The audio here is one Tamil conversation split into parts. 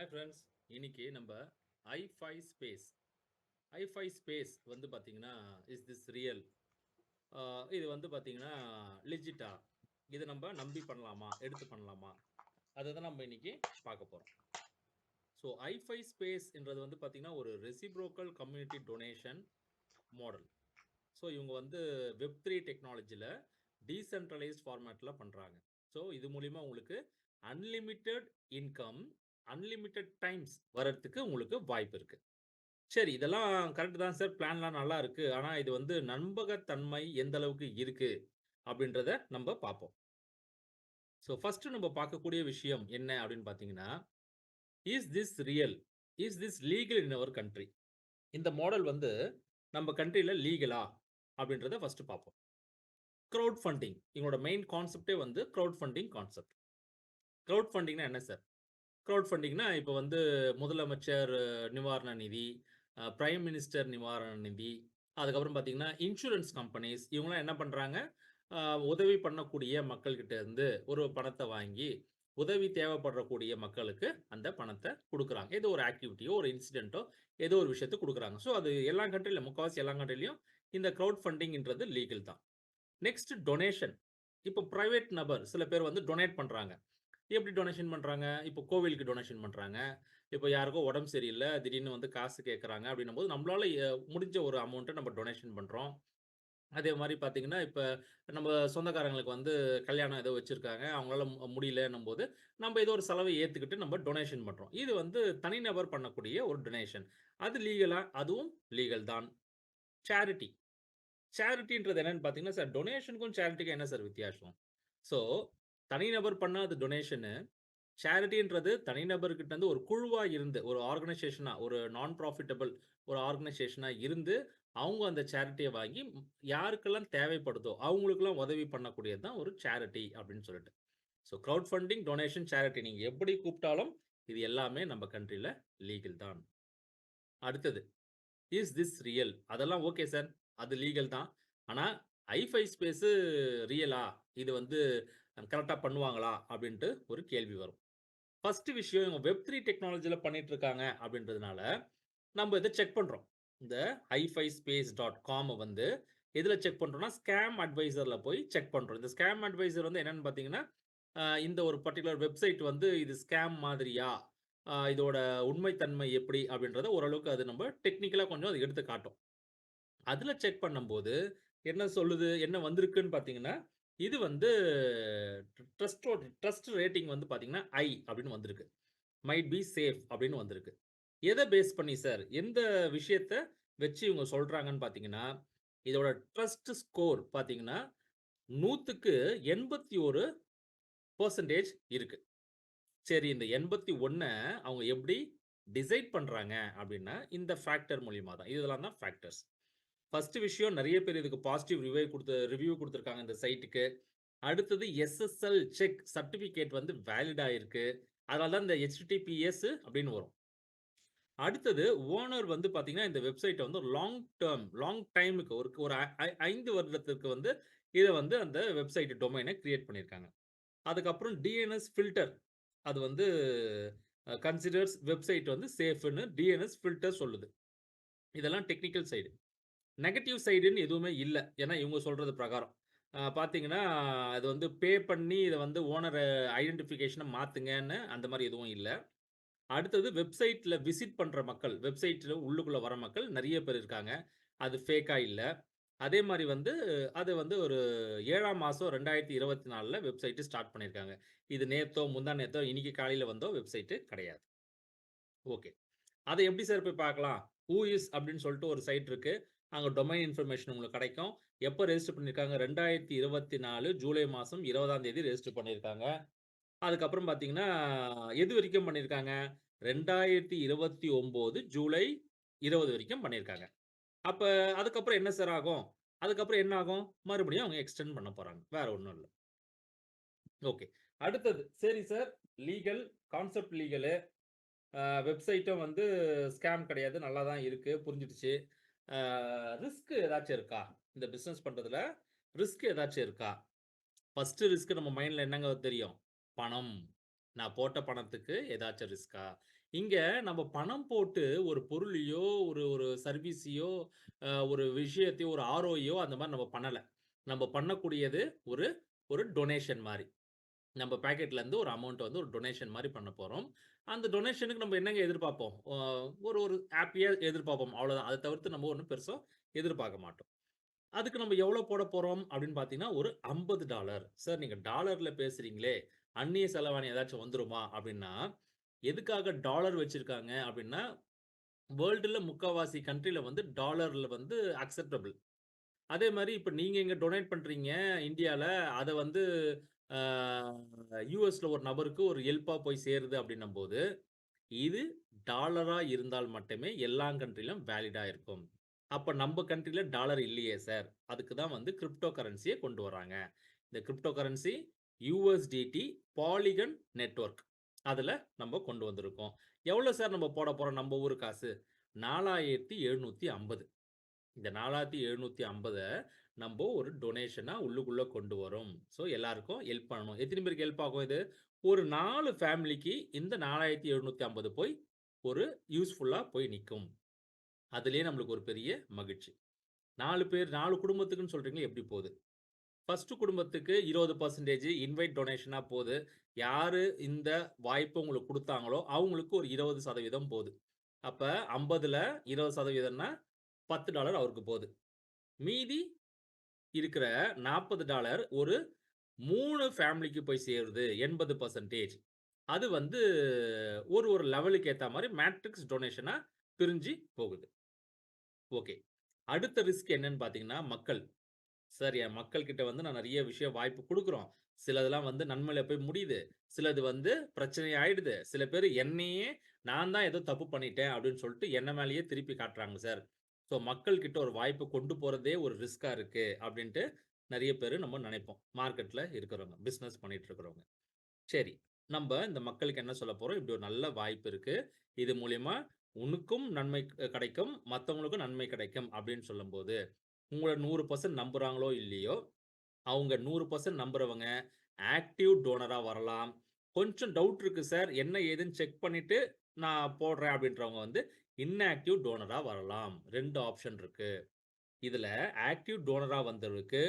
Hi friends. இன்னைக்கு நம்ம ஐஃபை ஸ்பேஸ் ஐஃபை ஸ்பேஸ் வந்து பார்த்தீங்கன்னா, இஸ் திஸ் ரியல்? இது வந்து பார்த்தீங்கன்னா லிஜிட்டா? இதை நம்ம நம்பி பண்ணலாமா, எடுத்து பண்ணலாமா, அதை தான் நம்ம இன்னைக்கு பார்க்க போகிறோம். ஸோ ஐஃபை ஸ்பேஸ்ன்றது வந்து பார்த்தீங்கன்னா ஒரு reciprocal community donation model. So இவங்க வந்து வெப்3 டெக்னாலஜியில் டீசென்ட்ரலைஸ்ட் ஃபார்மேட்டில் பண்ணுறாங்க. ஸோ இது மூலிமா உங்களுக்கு அன்லிமிட்டெட் இன்கம், அன்லிமிட்டெட் டைம்ஸ் வர்றதுக்கு உங்களுக்கு வாய்ப்பு இருக்குது. சரி, இதெல்லாம் கரெக்ட் தான் சார். பிளான்லாம் நல்லா இருக்கு. ஆனா இது வந்து நம்பகத்தன்மை எந்த அளவுக்கு இருக்கு அப்படின்றத நம்ம பார்ப்போம். ஸோ ஃபர்ஸ்ட் நம்ம பார்க்கக்கூடிய விஷயம் என்ன அப்படின்னு பார்த்தீங்கன்னா, is this real? Is this legal in our country? இந்த மாடல் வந்து நம்ம கண்ட்ரில லீகலா அப்படின்றத ஃபர்ஸ்ட் பார்ப்போம். கிரவுட் ஃபண்டிங் இவங்களோட மெயின் கான்செப்டே வந்து கிரவுட் ஃபண்டிங் கான்செப்ட். கிரவுட் ஃபண்டிங்னா என்ன சார்? கிரவுட் ஃபண்டிங்னா இப்போ வந்து முதலமைச்சர் நிவாரண நிதி, பிரைம் மினிஸ்டர் நிவாரண நிதி, அதுக்கப்புறம் பார்த்தீங்கன்னா இன்சூரன்ஸ் கம்பெனிஸ் இவங்கலாம் என்ன பண்ணுறாங்க, உதவி பண்ணக்கூடிய மக்கள்கிட்ட இருந்து ஒரு பணத்தை வாங்கி உதவி தேவைப்படக்கூடிய மக்களுக்கு அந்த பணத்தை கொடுக்குறாங்க. ஏதோ ஒரு ஆக்டிவிட்டியோ ஒரு இன்சிடென்ட்டோ ஏதோ ஒரு விஷயத்தை கொடுக்குறாங்க. ஸோ அது எல்லா கண்ட்ரிலும், முக்கால்வாசி எல்லா கண்ட்ரிலையும் இந்த கிரவுட் ஃபண்டிங்ன்றது லீகல் தான். Next donation. இப்போ பிரைவேட் நபர் சில பேர் வந்து டொனேட் பண்ணுறாங்க. எப்படி டொனேஷன் பண்றாங்க? இப்போ கோவிலுக்கு டொனேஷன் பண்றாங்க. இப்போ யாருக்கோ உடம்பு சரியில்ல, திடீர்னு வந்து காசு கேட்கறாங்க அப்படின்னும்போது, நம்மளால முடிஞ்ச ஒரு அமௌண்ட்ட நம்ம டொனேஷன் பண்றோம். அதே மாரி பார்த்தீங்கன்னா, இப்ப நம்ம சொந்தக்காரங்களுக்கு வந்து கல்யாணம் ஏதோ வச்சிருக்காங்க. அவங்களால முடியலன்னும்போது, நம்ம ஏதோ ஒரு செலவை ஏத்துக்கிட்டு நம்ம டொனேஷன் பண்றோம். இது வந்து தனிநபர் பண்ணக்கூடிய ஒரு டொனேஷன். அது லீகலா? அதுவும் லீகல் தான். சேரிட்டி. சேரிட்டின்றது என்னன்னு பார்த்தீங்கன்னா, சார் டொனேஷனுக்கும் சேரிட்டிக்கும் என்ன சார் வித்தியாசம்? ஸோ, தனிநபர் பண்ணா அது டொனேஷனு. சேரிட்டின்றது தனிநபர்கிட்ட இருந்து ஒரு குழுவா இருந்து, ஒரு ஆர்கனைசேஷனா, ஒரு நான் ப்ராஃபிட்டபிள் ஒரு ஆர்கனைசேஷனா இருந்து, அவங்க அந்த சேரிட்டிய வாங்கி யாருக்கெல்லாம் தேவைப்படுதோ, அவங்களுக்கெல்லாம் உதவி பண்ணக்கூடியது தான் ஒரு சேரிட்டி அப்படின்னு சொல்லிட்டு. So crowdfunding, donation, charity நீங்க எப்படி கூப்பிட்டாலும், இது எல்லாமே நம்ம கண்ட்ரில லீகல் தான். அடுத்தது, இஸ் திஸ் ரியல்? அதெல்லாம் ஓகே சார். அது லீகல் தான். ஆனா, ஐஃபை ஸ்பேஸு ரியலா? இது வந்து கரெக்ட்டா பண்ணுவாங்களா? அப்படின்ட்டு ஒரு கேள்வி வரும். ஃபர்ஸ்ட் விஷயம் இவங்க வெப்3 டெக்னாலஜில பண்ணிட்டு இருக்காங்க அப்படின்றதுனால, நம்ம இத செக் பண்றோம். இந்த highfispace.com வந்து எதுல செக் பண்றோம்னா, ஸ்கேம் அட்வைசர்ல போய் செக் பண்றோம். இந்த ஸ்கேம் அட்வைசர் வந்து என்னன்னு பார்த்தீங்கன்னா, இந்த ஒரு பர்ட்டிகுலர் வெப்சைட் வந்து இது ஸ்கேம் மாதிரியா? இதோட உண்மைத்தன்மை எப்படி? அப்படின்றத ஓரளவுக்கு அது நம்ம டெக்னிக்கலா கொஞ்சம் அது எடுத்து காட்டும். அதுல செக் பண்ணும்போது என்ன சொல்லுது? என்ன வந்திருக்குன்னு பார்த்தீங்கன்னா, இது வந்து ட்ரஸ்ட் ரேட்டிங் வந்து பார்த்தீங்கன்னா, ஐ அப்படின்னு வந்திருக்கு. மைட் பி சேஃப் அப்படின்னு வந்திருக்கு. எத பேஸ் பண்ணி சார்? எந்த விஷயத்த வச்சு இவங்க சொல்றாங்கன்னு பார்த்தீங்கன்னா, இதோட ட்ரஸ்ட் ஸ்கோர் பார்த்தீங்கன்னா, 100க்கு 81% இருக்கு. சரி, இந்த 81 அவங்க எப்படி டிசைட் பண்றாங்க அப்படின்னா, இந்த ஃபேக்டர் மூலியமா தான். இதெல்லாம் தான் ஃபேக்டர்ஸ். ஃபர்ஸ்ட் விஷயம் நெறைய பேர் இதுக்கு பாசிட்டிவ் ரிவ்யூ குடுத்துருக்காங்க இந்த சைட்டுக்கு. அடுத்தது எஸ்எஸ்எல் செக் சர்டிபிகேட் வந்து வேலிட் ஆயிருக்கு. அதனால தான் இந்த ஹெச்டிடிபிஎஸ் அப்படின்னு வரும். அடுத்தது ஓனர் வந்து பார்த்தீங்கன்னா, இந்த வெப்சைட்ட வந்து லாங் டைமுக்கு ஒரு ஒரு 5 வருடத்திற்கு வந்து இத வந்து அந்த வெப்சைட் டொமைன கிரியேட் பண்ணியிருக்காங்க. அதுக்கப்புறம் டிஎன்எஸ் ஃபில்டர் அது வந்து கன்சிடர்ஸ் வெப்சைட் வந்து சேஃப்ன்னு டிஎன்எஸ் ஃபில்டர் சொல்லுது. இதெல்லாம் டெக்னிக்கல் சைடு. நெகட்டிவ் சைடுன்னு எதுவுமே இல்ல. ஏன்னா இவங்க சொல்றது பிரகாரம். பார்த்தீங்கன்னா, அது வந்து பே பண்ணி இத வந்து ஓனர் ஐடென்டிஃபிகேஷன மாத்துங்கன்னு அந்த மாரி எதுவும் இல்ல. அடுத்தது வெப்சைட்ல விசிட் பண்ற மக்கள், வெப்சைட்ல உள்ளுக்குள்ள வர மக்கள் நெறைய பேர் இருக்காங்க. அது ஃபேக்கா இல்ல. அதே மாரி வந்து அது வந்து ஒரு 7ஆம் மாசம் 2024ல வெப்சைட் ஸ்டார்ட் பண்ணியிருக்காங்க. இது நேத்தோ, முந்தா நேத்தோ, இன்னைக்கு காலையில வந்தோ வெப்சைட் கிடையாது. ஓகே. அத எப்படி சார் போய் பார்க்கலாம்? ஹூ இஸ் அப்படின்னு சொல்லிட்டு ஒரு சைட் இருக்கு. அங்க டொமைன் இன்ஃபர்மேஷன் உங்களுக்கு கிடைக்கும். எப்ப ரெஜிஸ்டர் பண்ணியிருக்காங்க? 2024 ஜூலை மாசம் 20ஆம் தேதி ரெஜிஸ்டர் பண்ணியிருக்காங்க. அதுக்கப்புறம் பார்த்தீங்கன்னா, எது வரைக்கும் பண்ணியிருக்காங்க? 2029 ஜூலை 20 வரைக்கும் பண்ணியிருக்காங்க. அப்ப அதுக்கப்புறம் என்ன சார் ஆகும்? அதுக்கப்புறம் என்ன ஆகும்? மறுபடியும் அவங்க எக்ஸ்டெண்ட் பண்ண போறாங்க. வேற ஒண்ணும் இல்ல. ஓகே. அடுத்தது, சரி சார், லீகல், கான்செப்ட் லீகலு. வெப்சைட்டும் வந்து ஸ்கேம் கிடையாது. நல்லா தான் இருக்கு. புரிஞ்சிடுச்சு. அ ரிஸ்க் ஏதாச்சும் இருக்கா? இந்த பிசினஸ் பண்றதுல ரிஸ்க் ஏதாச்சும் இருக்கா? ஃபர்ஸ்ட் ரிஸ்க் நம்ம மைண்ட்ல என்னங்க தெரியும்? பணம். நான் போட்ட பணத்துக்கு ஏதாச்சும் ரிஸ்க்கா? இங்க நம்ம பணம் போட்டு ஒரு பொருளையோ, ஒரு ஒரு சர்வீஸையோ, ஒரு விஷயத்தையோ, ஒரு ஆர்ஓஐயோ அந்த மாரி நம்ம பண்ணல. நம்ம பண்ணக்கூடியது ஒரு ஒரு டொனேஷன் மாரி. நம்ம பாக்கெட்லேருந்து ஒரு அமௌண்ட் வந்து ஒரு டொனேஷன் மாரி பண்ண போறோம். அந்த டொனேஷனுக்கு நம்ம என்னங்க எதிர்பார்ப்போம்? ஒரு ஒரு ஹேப்பியா எதிர்பார்ப்போம். அவ்வளோதான். அத தவிர்த்து நம்ம ஒண்ணும் பெருசா எதிர்பார்க்க மாட்டோம். அதுக்கு நம்ம எவ்வளோ போட போறோம் அப்படின்னு பார்த்தீங்கன்னா, ஒரு $50. சார் நீங்க டாலர்ல பேசுறீங்களே, அந்நிய செலவாணி ஏதாச்சும் வந்துருமா? அப்படின்னா, எதுக்காக டாலர் வச்சிருக்காங்க அப்படின்னா, வேர்ல்டுல முக்காவாசி கண்ட்ரில வந்து டாலர்ல வந்து அக்செப்டபிள். அதே மாரி இப்ப நீங்க இங்க டொனேட் பண்றீங்க இந்தியால, அத வந்து ஆ யுஎஸ்ல ஒரு நபருக்கு ஒரு ஹெல்ப்பா போய் சேருது அப்படின்னும்போது, இது டாலரா இருந்தால் மட்டுமே எல்லா கண்ட்ரிலும் வேலிடா இருக்கும். அப்ப நம்ப கண்ட்ரில டாலர் இல்லையே சார். அதுக்கு தான் வந்து கிரிப்டோ கரன்சிய கொண்டு வராங்க. இந்த கிரிப்டோ கரன்சி யுஎஸ்டிடி பாலிகன் நெட்வொர்க். அதுல நம்ம கொண்டு வந்திருக்கோம். எவ்வளோ சார் நம்ம போட போறோம் நம்ப ஊரு காசு? 4750. இந்த 4750 நம்ப ஒரு டொனேஷனா உள்ளுக்குள்ள கொண்டு வரோம். ஸோ எல்லாருக்கும் ஹெல்ப் பண்ணணும். எத்தன பேருக்கு ஹெல்ப் ஆகும் இது? ஒரு 4 ஃபேமிலிக்கு இந்த 4750 போய் ஒரு யூஸ்ஃபுல்லா போய் நிக்கும். அதிலேயே நம்மளுக்கு ஒரு பெரிய மகிழ்ச்சி. 4 பேர் 4 குடும்பத்துக்குன்னு சொல்றீங்களே எப்படி போது? ஃபர்ஸ்ட் குடும்பத்துக்கு 20% இன்வைட் டொனேஷனா போது. யாரு இந்த வாய்ப்பு உங்களுக்கு குடுத்தாங்களோ, அவங்களுக்கு ஒரு 20% போது. அப்ப 50ல 20%ன்னா $10 அவருக்கு போது. மீதி இருக்கிற $40 ஒரு 3 ஃபேமிலிக்கு போய் சேருது. 80% அது வந்து ஒரு ஒரு லெவலுக்கு ஏத்தா மாரி மேட்ரிக்ஸ் டொனேஷனா பிரிஞ்சு போகுது. ஓகே. அடுத்த ரிஸ்க் என்னன்னு பார்த்தீங்கன்னா, மக்கள். சார் என் மக்கள் கிட்ட வந்து நான் நெறைய விஷயம் வாய்ப்பு குடுக்குறோம். சிலதெல்லாம் வந்து நன்மையில போய் முடியுது. சிலது வந்து பிரச்சனை ஆயிடுது. சில பேரு என்னையே நான் தான் ஏதோ தப்பு பண்ணிட்டேன் அப்படின்னு சொல்லிட்டு என்ன மேலேயே திருப்பி காட்டுறாங்க சார். ஸோ மக்கள் கிட்ட ஒரு வாய்ப்பு கொண்டு போறதே ஒரு ரிஸ்க்கா இருக்கு அப்படின்ட்டு நெறைய பேரு நம்ம நெனைப்போம். மார்க்கெட்ல இருக்கிறவங்க. பிசினஸ் பண்ணிட்டு இருக்கிறவங்க. சரி. நம்ப இந்த மக்களுக்கு என்ன சொல்லப் போறோம்? இப்படி ஒரு நல்ல வாய்ப்பு இருக்கு. இது மூலியமா உனக்கும் நன்மை கிடைக்கும். மத்தவங்களுக்கும் நன்மை கிடைக்கும் அப்படின்னு சொல்லும்போது, உங்கள 100% நம்புறாங்களோ இல்லையோ, அவங்க 100% நம்புறவங்க ஆக்டிவ் டோனரா வரலாம். கொஞ்சம் டவுட் இருக்கு சார். என்ன ஏதுன்னு செக் பண்ணிட்டு நான் போடுறேன் அப்படின்றவங்க வந்து இன்ஆக்டிவ் டோனரா வரலாம். 2 ஆப்ஷன் இருக்கு. இதுல ஆக்டிவ் டோனரா வந்தவருக்கு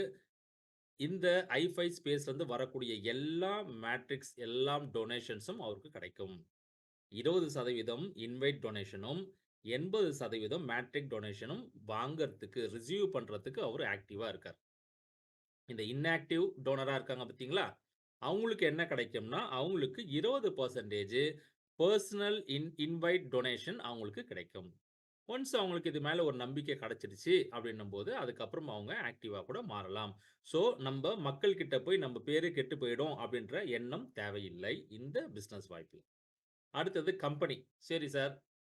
இந்த ஐ5 ஸ்பேஸ்லருந்து வரக்கூடிய எல்லா மேட்ரிக்ஸ், எல்லாம் டொனேஷன்ஸும் அவருக்கு கிடைக்கும். 20% இன்வைட் டொனேஷனும், 80% மேட்ரிக் டொனேஷனும் வாங்கறதுக்கு, ரிசீவ் பண்றதுக்கு அவரு ஆக்டிவா இருக்கார். இந்த இன்ஆக்டிவ் டோனரா இருக்காங்க பார்த்தீங்களா? அவங்களுக்கு என்ன கிடைக்கும்னா, அவங்களுக்கு 20% பெர்சனல் இன்வைட் டொனேஷன் அவங்களுக்கு கிடைக்கும். ஒன்ஸ் அவங்களுக்கு இது மேல ஒரு நம்பிக்கை கிடைச்சிடுச்சு அப்படின்னும்போது, அதுக்கப்புறம் அவங்க ஆக்டிவா கூட மாறலாம். ஸோ, நம்ப மக்கள் கிட்ட போய் நம்ம பேரு கெட்டு போயிடும் அப்படின்ற எண்ணம் தேவையில்லை, இந்த பிசினஸ் வாய்ப்புல. அடுத்தது கம்பெனி. சரி சார்,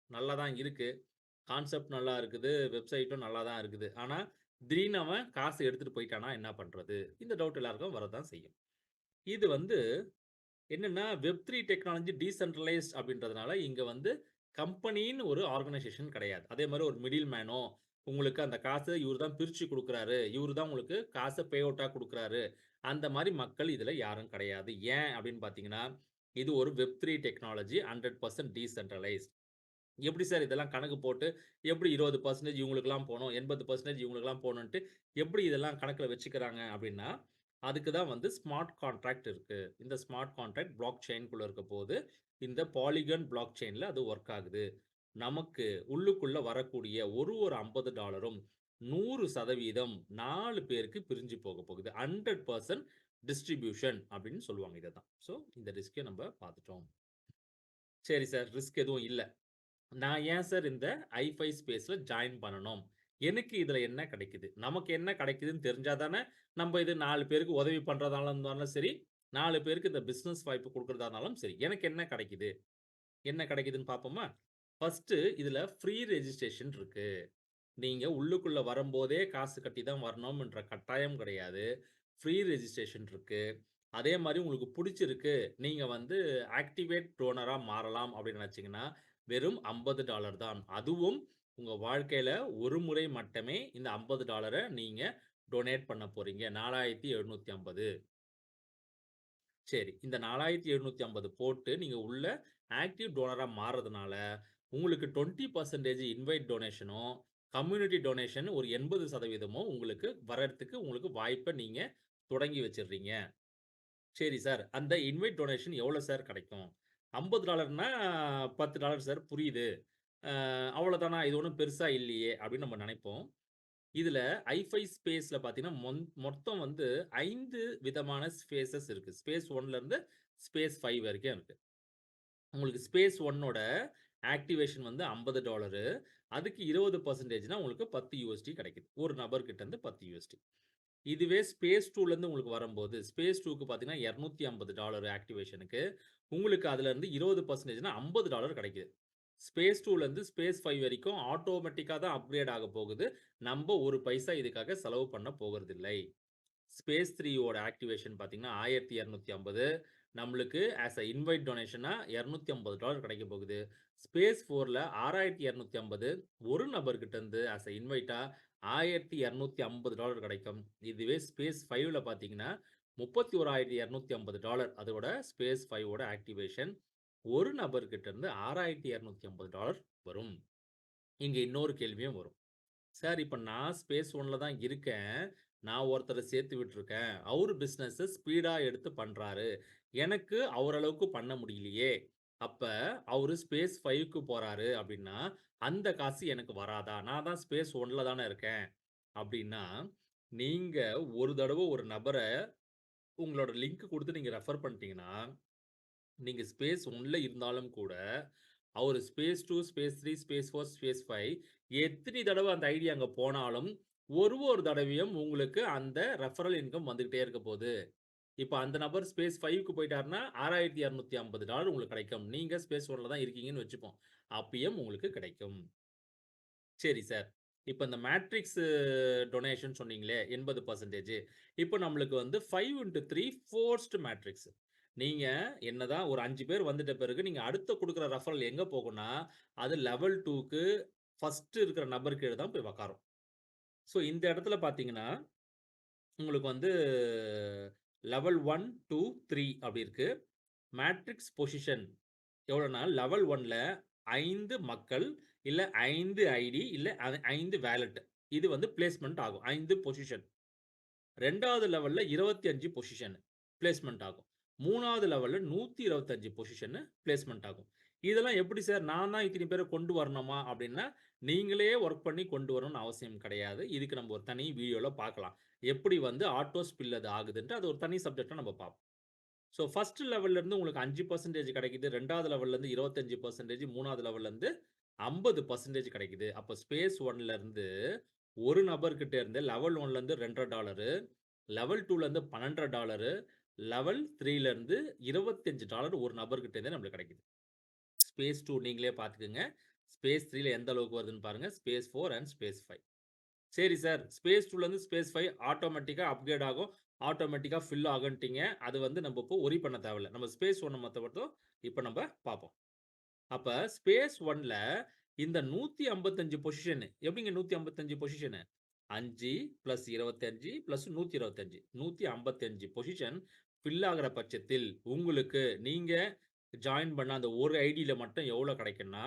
நல்லா தான் இருக்கு. கான்செப்ட் நல்லா இருக்குது. வெப்சைட்டும் நல்லா தான் இருக்குது. ஆனா, திடீர்னு அவன் காசு எடுத்துட்டு போயிட்டான்னா என்ன பண்றது? இந்த டவுட் எல்லாருக்கும் வரத்தான் செய்யும். இது வந்து என்னன்னா, வெப்3 டெக்னாலஜி டீசென்ட்ரலைஸ்ட் அப்படின்றதுனால, இங்க வந்து கம்பெனின்னு ஒரு ஆர்கனைசேஷன் கிடையாது. அதே மாரி ஒரு மிடில் மேனோ, உங்களுக்கு அந்த காச இவரு தான் பிரிச்சு குடுக்குறாரு. இவரு தான் உங்களுக்கு காச பே அவுட்டா குடுக்குறாரு. அந்த மாரி மக்கள் இதுல யாரும் கிடையாது. ஏன் அப்படின்னு பார்த்தீங்கன்னா, இது ஒரு வெப்3 டெக்னாலஜி 100% டீசென்ட்ரலைஸ்ட். எப்படி சார் இதெல்லாம் கணக்கு போட்டு, எப்படி 20% இவங்களுக்கெல்லாம் போணும், 80% இவங்களுக்கெல்லாம் போணுன்ட்டு, எப்படி இதெல்லாம் கணக்குல வச்சுக்கிறாங்க அப்படின்னா, அதுக்கு தான் வந்து ஸ்மார்ட் கான்ட்ராக்ட் இருக்கு. இந்த ஸ்மார்ட் கான்ட்ராக்ட் ப்ளாக் செயின்குள்ள இருக்கப்போது, இந்த பாலிகன் ப்ளாக் செயின்ல அது ஒர்க் ஆகுது. நமக்கு உள்ளுக்குள்ள வரக்கூடிய ஒரு $50ம் 100% 4 பேருக்கு பிரிஞ்சு போக போகுது. 100% டிஸ்ட்ரிபியூஷன் அப்படின்னு சொல்லுவாங்க இத தான். ஸோ இந்த ரிஸ்க்க நம்ப பார்த்துட்டோம். சரி சார், ரிஸ்க் எதுவும் இல்ல. நான் ஏன் சார் இந்த ஐ5 ஸ்பேஸ்ல ஜாயின் பண்ணணும்? எனக்கு இதுல என்ன கிடைக்குது? நமக்கு என்ன கிடைக்குதுன்னு தெரிஞ்சா தானே, நம்ப இது 4 பேருக்கு உதவி பண்றதா இருந்தாலும் சரி, 4 பேருக்கு இந்த பிசினஸ் வாய்ப்பு குடுக்குறதா இருந்தாலும் சரி, எனக்கு என்ன கிடைக்குது? என்ன கிடைக்குதுன்னு பார்ப்போமா? ஃபர்ஸ்ட்டு இதுல ஃப்ரீ ரெஜிஸ்ட்ரேஷன் இருக்கு. நீங்க உள்ளுக்குள்ள வரும்போதே காசு கட்டி தான் வரணும்ன்ற கட்டாயம் கிடையாது. ஃப்ரீ ரெஜிஸ்ட்ரேஷன் இருக்கு. அதே மாரி உங்களுக்கு புடிச்சிருக்கு. நீங்க வந்து ஆக்டிவேட் டோனரா மாறலாம் அப்படின்னு நினைச்சீங்கன்னா, வெறும் $50 தான். அதுவும் உங்க வாழ்க்கையில ஒரு முறை மட்டுமே இந்த $50 நீங்க டொனேட் பண்ண போறீங்க. 4750. சரி. இந்த 4750 போட்டு நீங்க உள்ள ஆக்டிவ் டோனரா மாறுறதுனால, உங்களுக்கு 20% இன்வைட் டொனேஷனும், கம்யூனிட்டி டொனேஷன் ஒரு 80% உங்களுக்கு வரதுக்கு உங்களுக்கு வாய்ப்ப நீங்க தொடங்கி வச்சுடுறீங்க. சரி சார். அந்த இன்வைட் டொனேஷன் எவ்வளோ சார் கிடைக்கும்? $50ன்னா $10 சார் புரியுது. அவ்வளோதானா? இது ஒண்ணும் பெருசா இல்லையே! அப்படின்னு நம்ம நெனைப்போம். இதுல ஐஃபை ஸ்பேஸ்ல பார்த்தீங்கன்னா, மொத்தம் வந்து 5 விதமான ஸ்பேஸஸ் இருக்கு. ஸ்பேஸ் 1லருந்து ஸ்பேஸ் 5 வரைக்கும் இருக்கு. உங்களுக்கு ஸ்பேஸ் 1ஓட ஆக்டிவேஷன் வந்து $50. அதுக்கு 20%னா உங்களுக்கு $10 கிடைக்குது. ஒரு நபர்கிட்ட இருந்து $10. இதுவே ஸ்பேஸ் 2லருந்து உங்களுக்கு வரும்போது, ஸ்பேஸ் 2க்கு பார்த்தீங்கன்னா $250 ஆக்டிவேஷனுக்கு. உங்களுக்கு அதுலருந்து 20%னா $50 கிடைக்குது. ஸ்பேஸ் 2லருந்து ஸ்பேஸ் 5 வரைக்கும் ஆட்டோமேட்டிக்கா தான் அப்கிரேட் ஆக போகுது. நம்ப ஒரு பைசா இதுக்காக செலவு பண்ண போகறதில்லை. ஸ்பேஸ் 3 ஓட ஆக்டிவேஷன் பார்த்தீங்கன்னா, 1250 நம்மளுக்கு ஆஸ் அ இன்வைட் டொனேஷனா $250 கிடைக்க போகுது. ஸ்பேஸ் 4ல 6250 ஒரு நபர்கிட்ட இருந்து ஆஸ் அ இன்வைட்டா $1250 கிடைக்கும். இதுவே ஸ்பேஸ் 5ல பார்த்தீங்கன்னா, $31,250 அதோட ஸ்பேஸ் 5 ஓட ஆக்டிவேஷன். ஒரு நபர்கிட்ட இருந்து $6,250 வரும். இங்க இன்னொரு கேள்வியும் வரும். சார், இப்ப நான் ஸ்பேஸ் 1ல தான் இருக்கேன். நான் ஒருத்தர சேர்த்து விட்டுருக்கேன். அவரு பிசினஸ ஸ்பீடா எடுத்து பண்றாரு. எனக்கு அவர அளவுக்கு பண்ண முடியலையே! அப்ப அவரு ஸ்பேஸ் 5க்கு போறாரு அப்டின்னா, அந்த காசு எனக்கு வராதா? நான் தான் ஸ்பேஸ் 1ல தானே இருக்கேன். அப்டின்னா, நீங்க ஒரு தடவ ஒரு நபர உங்களோட லிங்க் குடுத்து நீங்க ரெஃபர் பண்ணிட்டீங்கன்னா, நீங்க ஸ்பேஸ் 1ல இருந்தாலும் கூட, அவரு ஸ்பேஸ் 2, ஸ்பேஸ் 3, ஸ்பேஸ் 4, ஸ்பேஸ் 5 எத்தினி தடவ அந்த ஐடி அங்க போனாலும், ஒரு தடவையும் உங்களுக்கு அந்த ரெஃபரல் இன்கம் வந்துகிட்டே இருக்க போது. இப்ப அந்த நபர் ஸ்பேஸ் 5க்கு போயிட்டாருன்னா, $6,250 உங்களுக்கு கிடைக்கும். நீங்க ஸ்பேஸ் 1ல தான் இருக்கீங்கன்னு வச்சுப்போம். அப்பயும் உங்களுக்கு கிடைக்கும். சரி சார். இப்ப இந்த மேட்ரிக்ஸ் டொனேஷன் சொன்னீங்களே 80% இப்ப நம்மளுக்கு வந்து 5 x 3 ஃபோர்ஸ்ட் மேட்ரிக்ஸ். நீங்க என்னதான் ஒரு 5 பேர் வந்துட்ட பிறகு நீங்க அடுத்த குடுக்குற ரெஃபரல் எங்க போகும்னா, அது லெவல் 2க்கு ஃபர்ஸ்ட் இருக்கிற நபர் கீழ தான் போய் உட்காரும். ஸோ இந்த இடத்துல பார்த்தீங்கன்னா, உங்களுக்கு வந்து லெவல் 1, 2, 3 அப்படி இருக்கு. மேட்ரிக்ஸ் பொசிஷன் எவ்வளோனா, லெவல் 1ல 5 மக்கள், இல்ல 5 ஐடி, இல்ல 5 வாலட். இது வந்து பிளேஸ்மென்ட் ஆகும். 5 பொசிஷன். 2வது லெவல்ல 25 பொசிஷன் பிளேஸ்மென்ட் ஆகும். 3வது லெவல்ல 125 பொசிஷன் பிளேஸ்மென்ட் ஆகும். இதெல்லாம் எப்படி சார் நான் தான் இத்தனை பேர கொண்டு வரணுமா? அப்படின்னா, நீங்களே வொர்க் பண்ணி கொண்டு வரணும்னு அவசியம் கிடையாது. இதுக்கு நம்ம ஒரு தனி வீடியோல பார்க்கலாம். எப்படி வந்து ஆட்டோ ஸ்பில் அது ஆகுதுன்ட்டு, அது ஒரு தனி சப்ஜெக்ட்டா நம்ம பார்ப்போம். ஸோ ஃபர்ஸ்ட் லெவல்ல இருந்து உங்களுக்கு 5% கிடைக்குது. 2வது லெவல்ல இருந்து 25%, 3வது லெவல்ல இருந்து 50% கிடைக்குது. அப்ப ஸ்பேஸ் 1ல இருந்து ஒரு நபர்கிட்ட இருந்து லெவல் 1ல இருந்து $2.50, லெவல் 2ல இருந்து $12.50, லெவல் 3ல இருந்து $25 ஒரு நபர்கிட்ட இருந்து நம்மளுக்கு கிடைக்குது. ஸ்பேஸ் 2 நீங்களே பார்த்துக்கங்க. ஸ்பேஸ் 3ல எந்த அளவுக்கு வருதுன்னு பாருங்க. Space 4 and space 5. சரி சார். ஸ்பேஸ் 2லருந்து ஸ்பேஸ் 5 ஆட்டோமேட்டிக்கா அப்கிரேட் ஆகும். ஆட்டோமேட்டிக்கா ஃபில் ஆகுன்ட்டீங்க. அது வந்து நம்ம இப்போ வொரி பண்ண தேவையில்ல. நம்ம ஸ்பேஸ் 1 மட்டும் இப்ப நம்ப பார்ப்போம். அப்ப ஸ்பேஸ் 1ல இந்த 155 பொசிஷன் எப்படிங்க 155 பொசிஷனு? 5 + 25 + 125 155 பொசிஷன் ஃபில் ஆகுற பட்சத்தில் உங்களுக்கு நீங்க ஜாயின் பண்ண அந்த ஒரு ஐடில மட்டும் எவ்வளோ கிடைக்கும்னா,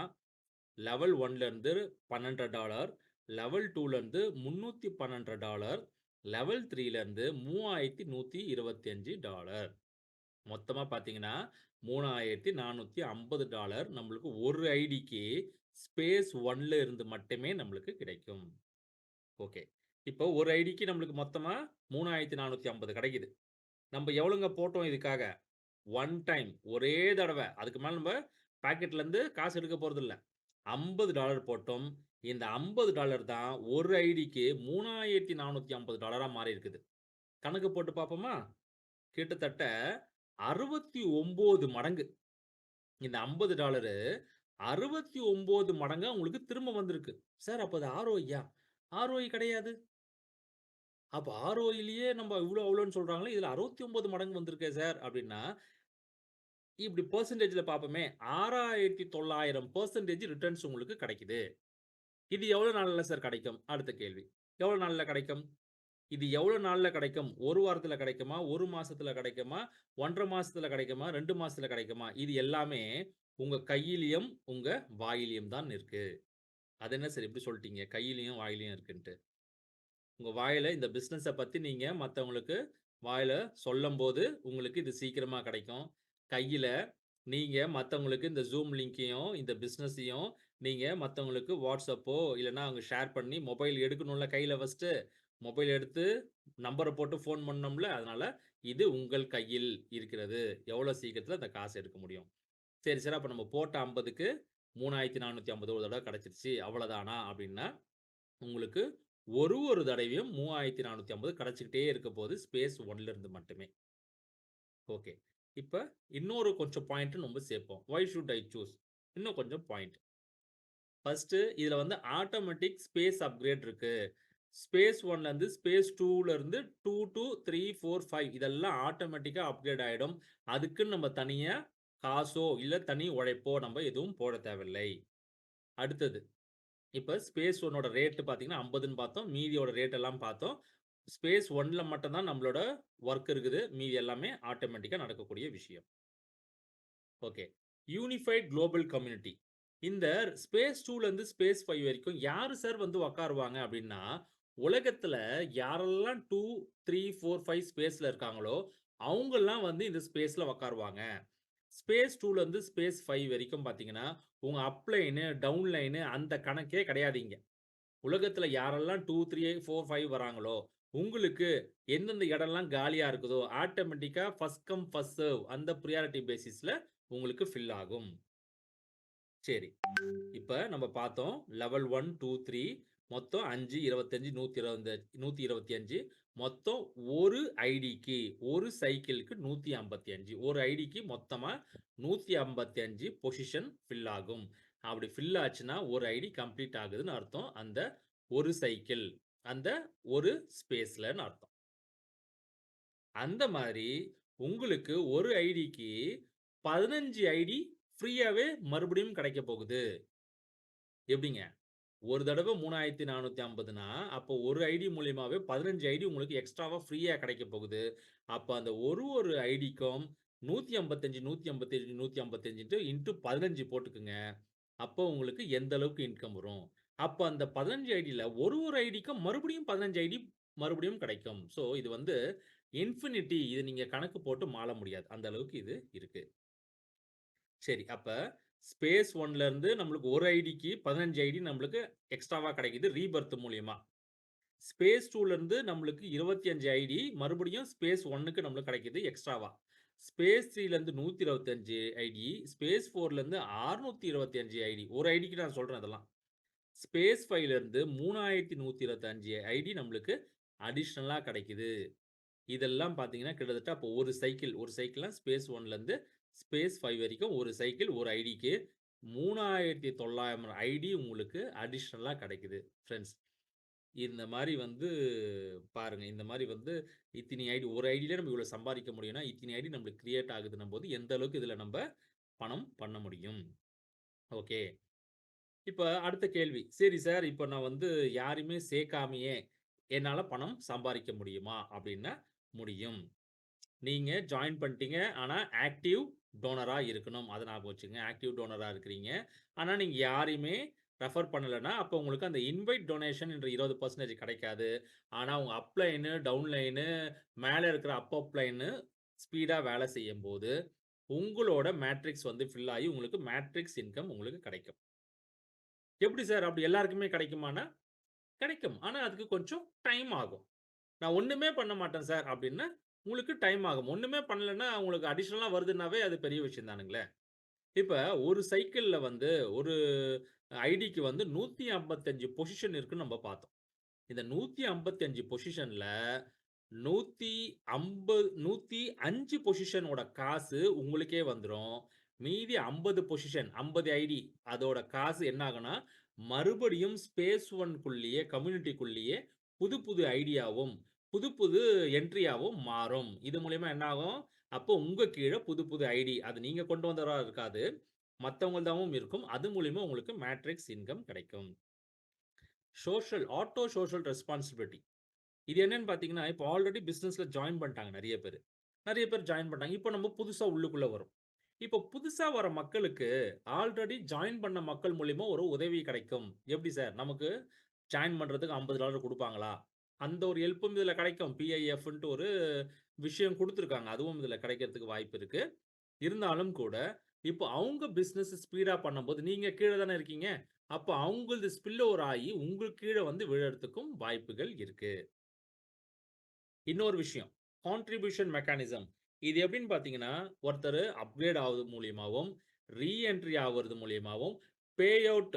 லெவல் 1ல இருந்து $12, லெவல் 2ல இருந்து $312, லெவல் 3ல இருந்து $3125. மொத்தமா பார்த்தீங்கன்னா, $3450 நம்மளுக்கு ஒரு ஐடிக்கு ஸ்பேஸ் 1ல இருந்து மட்டுமே நம்மளுக்கு கிடைக்கும். ஓகே. இப்போ ஒரு ஐடிக்கு நம்மளுக்கு மொத்தமா 3450 கிடைக்குது. நம்ப எவ்வளோங்க போட்டோம் இதுக்காக? ஒன் டைம் ஒரே தடவ. அதுக்கு மேல நம்ப பாக்கெட்லருந்து காசு எடுக்க போறதில்ல. $50 போட்டோம். இந்த $50 தான் ஒரு ஐடிக்கு $3450 மாறி இருக்குது. கணக்கு போட்டு பார்ப்போமா? கிட்டத்தட்ட 69 மடங்கு. இந்த $50 69 மடங்கா உங்களுக்கு திரும்ப வந்திருக்கு. சார் அப்ப அது ஆர்ஓஐயா? ஆர்ஓஐ கிடையாது. அப்ப ஆர்ஓஐலயே நம்ம இவ்ளோ அவ்ளோன்னு சொல்றாங்களே, இதுல 69 மடங்கு வந்திருக்கே சார் அப்டின்னா, இப்டி பெர்சன்டேஜ்ல பார்ப்போமே, 6900% ரிட்டர்ன்ஸ் உங்களுக்கு கிடைக்குது. இது எவ்வளோ நாள்ல சார் கிடைக்கும்? அடுத்த கேள்வி. எவ்வளோ நாள்ல கிடைக்கும்? இது எவ்வளோ நாள்ல கிடைக்கும்? 1 வாரத்துல கிடைக்குமா? 1 மாசத்துல கிடைக்குமா? 1 1/2 மாசத்துல கிடைக்குமா? 2 மாசத்துல கிடைக்குமா? இது எல்லாமே உங்க கையிலயும், உங்க வாயிலயும் தான் இருக்கு. அது என்ன சார் இப்படி சொல்ட்டீங்க? கையிலயும், வாயிலயும் இருக்குன்ட்டு. உங்க வாயில இந்த பிசினஸ பத்தி நீங்க மத்தவங்களுக்கு வாயில சொல்லம்போது, உங்களுக்கு இது சீக்கிரமா கிடைக்கும். கையில நீங்க மத்தவங்களுக்கு இந்த Zoom லிங்க்கையும், இந்த பிசினஸையும் நீங்க மத்தவங்களுக்கு WhatsAppஓ இல்லன்னா அங்க ஷேர் பண்ணி மொபைல் எடுக்கணும்ல கையில ஃபர்ஸ்ட்டு. மொபைல் எடுத்து நம்பர போட்டு ஃபோன் பண்ணோம்ல. அதனால இது உங்கள் கையில் இருக்கிறது. எவ்வளோ சீக்கிரத்தில அந்த காசு எடுக்க முடியும். சரி சார். அப்ப நம்ம போட்ட 50க்கு 3450 ஒரு தடவ கிடைச்சிருச்சு. அவ்வளதானா? அப்டின்னா, உங்களுக்கு ஒரு தடவையும் 3450 கிடைச்சுக்கிட்டே இருக்க போது ஸ்பேஸ் 1ல இருந்து மட்டுமே. ஓகே. இப்ப இன்னொரு கொஞ்சம் பாயிண்ட் நம்ம சேர்ப்போம். Why should I choose? இன்னும் கொஞ்சம் பாயிண்ட். ஃபர்ஸ்ட்டு இதுல வந்து ஆட்டோமேட்டிக் ஸ்பேஸ் அப்கிரேட் இருக்கு. ஸ்பேஸ் 1லருந்து ஸ்பேஸ் 2லருந்து 2 டூ 3, 4, 5 இதெல்லாம் ஆட்டோமேட்டிக்கா அப்கிரேட் ஆயிடும். அதுக்குன்னு நம்ம தனியா காசோ, இல்ல தனி உழைப்போ நம்ம எதுவும் போட தேவையில்லை. அடுத்தது, இப்ப ஸ்பேஸ் 1ஓட ரேட் பார்த்தீங்கன்னா 50ன்னு பார்த்தோம். மீதியோட ரேட் எல்லாம் பார்த்தோம். ஸ்பேஸ் 1ல மட்டும் தான் நம்மளோட வொர்க் இருக்குது. மீதி எல்லாமே ஆட்டோமேட்டிக்கா நடக்கக்கூடிய விஷயம். ஓகே. Unified global community. இந்த ஸ்பேஸ் 2லருந்து ஸ்பேஸ் 5 வரைக்கும் யாரு சார் வந்து உட்காருவாங்க அப்டின்னா, உலகத்துல யாரெல்லாம் 2, 3, 4, 5 ஸ்பேஸ்ல இருக்காங்களோ, அவங்கலாம் வந்து இந்த ஸ்பேஸ்ல உட்காருவாங்க. ஸ்பேஸ் 2லருந்து ஸ்பேஸ் 5 வரைக்கும் பார்த்தீங்கன்னா, உங்க அப் லைனு, டவுன் லைனு அந்த கணக்கே கிடையாது இங்க. உலகத்துல யாரெல்லாம் 2, 3, 4, 5 வராங்களோ, உங்களுக்கு எந்தெந்த இடம்லாம் காலியா இருக்குதோ, ஆட்டோமேட்டிக்கா ஃபர்ஸ்ட் கம் ஃபர்ஸ்ட் சர்வ் அந்த பிரையாரிட்டி பேசிஸ்ல உங்களுக்கு ஃபில் ஆகும். சரி. இப்ப நம்ம பார்த்தோம். லெவல் 1, 2, 3 மொத்தம் 5, 25, 125 மொத்தம் ஒரு ஐடிக்கு, ஒரு சைக்கிள்க்கு 155. ஒரு ஐடிக்கு மொத்தமா 155 பொசிஷன் ஃபில் ஆகும். அப்படி ஃபில் ஆச்சுன்னா, ஒரு ஐடி கம்ப்ளீட் ஆகுதுன்னு அர்த்தம். அந்த ஒரு சைக்கிள், அந்த ஒரு ஸ்பேஸ்லன்னு அர்த்தம். அந்த மாரி உங்களுக்கு ஒரு ஐடிக்கு 15 ஐடி ஃப்ரீயாவே மறுபடியும் கிடைக்கப் போகுது. எப்படிங்க? ஒரு தடவ 3450ன்னா, அப்போ ஒரு ஐடி மூலியமாவே 15 ஐடி உங்களுக்கு எக்ஸ்ட்ராவா ஃப்ரீயா கிடைக்கப் போகுது. அப்ப அந்த ஒரு ஐடிக்கும் 155, 155, 155 இன்டு 15 போட்டுக்குங்க. அப்போ உங்களுக்கு எந்த அளவுக்கு இன்கம் வரும். அப்ப அந்த 15 ஐடில ஒரு ஐடிக்கும் மறுபடியும் 15 ஐடி மறுபடியும் கிடைக்கும். ஸோ இது வந்து இன்ஃபினிட்டி இத நீங்க கணக்கு போட்டு மாள முடியாது. அந்த அளவுக்கு இது இருக்கு. சரி. அப்ப ஸ்பேஸ் 1லருந்து நம்மளுக்கு ஒரு ஐடிக்கு 15 ஐடி நம்மளுக்கு எக்ஸ்ட்ராவா கிடைக்குது ரீபெர்த் மூலியமா. ஸ்பேஸ் 2லருந்து நம்மளுக்கு 25 ஐடி மறுபடியும் ஸ்பேஸ் 1க்கு நம்மளுக்கு கிடைக்குது எக்ஸ்ட்ராவா. ஸ்பேஸ் 3லருந்து 125 ஐடி, ஸ்பேஸ் 4லருந்து 625 ஐடி. ஒரு ஐடிக்கு நான் சொல்றேன் இதெல்லாம். ஸ்பேஸ் 5லருந்து 3125 ஐடி நம்மளுக்கு அடிஷனலா கிடைக்குது. இதெல்லாம் பார்த்தீங்கன்னா, கிட்டத்தட்ட அப்போ ஒரு சைக்கிள்னா ஸ்பேஸ் 1லருந்து ஸ்பேஸ் 5 வரைக்கும் ஒரு சைக்கிள், ஒரு ஐடிக்கு 3900 ஐடி உங்களுக்கு அடிஷனலா கிடைக்குது ஃபிரெண்ட்ஸ். இந்த மாரி வந்து பாருங்க. இந்த மாரி வந்து இத்தினி ஐடி ஒரு ஐடியிலே நம்ம இவ்வளோ சம்பாதிக்க முடியும்னா, இத்தினி ஐடி நம்மளுக்கு கிரியேட் ஆகுதுன்னும்போது, எந்த அளவுக்கு இதில நம்ப பணம் பண்ண முடியும். ஓகே. இப்ப அடுத்த கேள்வி. சரி சார், இப்ப நான் வந்து யாரையுமே சேர்க்காமயே என்னால பணம் சம்பாரிக்க முடியுமா? அப்டின்னா முடியும். நீங்க ஜாயின் பண்ணிட்டீங்க. ஆனா, ஆக்டிவ் டோனரா இருக்கணும். அத ஞாபகம் வச்சுக்கங்க. ஆக்டிவ் டோனரா இருக்கிறீங்க. ஆனா, நீங்க யாரையுமே ரெஃபர் பண்ணலன்னா, அப்போ உங்களுக்கு அந்த இன்வைட் டொனேஷன் என்ற 20% கிடைக்காது. ஆனா, உங்க அப் லைனு, டவுன் லைனு, மேல இருக்கிற அப் லைனு ஸ்பீடா வேலை செய்யும்போது, உங்களோட மேட்ரிக்ஸ் வந்து ஃபில் ஆயி, உங்களுக்கு மேட்ரிக்ஸ் இன்கம் உங்களுக்கு கிடைக்கும். எப்படி சார் அப்படி எல்லாருக்குமே கிடைக்குமான்னா, கிடைக்கும். ஆனா, அதுக்கு கொஞ்சம் டைம் ஆகும். நான் ஒண்ணுமே பண்ண மாட்டேன் சார் அப்டின்னா, உங்களுக்கு டைம் ஆகும். ஒண்ணுமே பண்ணலன்னா, உங்களுக்கு அடிஷனலா வருதுன்னாவே அது பெரிய விஷயம் தானுங்களே! இப்ப ஒரு சைக்கிள்ல வந்து ஒரு ஐடிக்கு வந்து 155 பொசிஷன் இருக்குன்னு நம்ம பார்த்தோம். இந்த 155 பொசிஷன்ல 105 பொசிஷனோட காசு உங்களுக்கே வந்துரும். மீதி 50 பொசிஷன் 50 ஐடி அதோட காசு என்ன ஆகும்னா, மறுபடியும் ஸ்பேஸ் 1 க்குள்ளேயே கம்யூனிட்டிக்குள்ளேயே புது ஐடியாவும், புது என்ட்ரியாவும் மாறும். இது மூலியமா என்ன ஆகும்? அப்போ உங்க கீழ புது ஐடி அது நீங்க கொண்டு வந்ததா இருக்காது. மத்தவங்கள்தாவும் இருக்கும். அது மூலியமா உங்களுக்கு மேட்ரிக்ஸ் இன்கம் கிடைக்கும். Social auto social responsibility. இது என்னன்னு பார்த்தீங்கன்னா, இப்போ ஆல்ரெடி பிசினஸ்ல ஜாயின் பண்ணிட்டாங்க நெறைய பேரு. நெறைய பேர் ஜாயின் பண்ணிட்டாங்க. இப்போ நம்ம புதுசா உள்ளுக்குள்ள வரோம். இப்போ புதுசா வர மக்களுக்கு ஆல்ரெடி ஜாயின் பண்ண மக்கள் மூலியமா ஒரு உதவி கிடைக்கும். எப்படி சார்? நமக்கு ஜாயின் பண்றதுக்கு $50 குடுப்பாங்களா? அந்த ஒரு ஹெல்ப்பும் இதுல கிடைக்கும். பிஐஎஃப்ன்ட்டு ஒரு விஷயம் குடுத்துருக்காங்க. அதுவும் இதுல கிடைக்கிறதுக்கு வாய்ப்பு இருக்கு. இருந்தாலும் கூட, இப்போ அவங்க பிசினஸ் ஸ்பீடா பண்ணும்போது, நீங்க கீழ தானே இருக்கீங்க. அப்ப அவங்களது ஸ்பில் ஓவர் ஆயி, உங்களுக்கு கீழ வந்து விழறதுக்கும் வாய்ப்புகள் இருக்கு. இன்னொரு விஷயம், கான்ட்ரிபியூஷன் மெக்கானிசம். இது எப்படின்னு பார்த்தீங்கன்னா, ஒருத்தரு அப்கிரேட் ஆவது மூலியமாவும், ரீஎன்ட்ரி ஆவுறது மூலியமாவும், pay out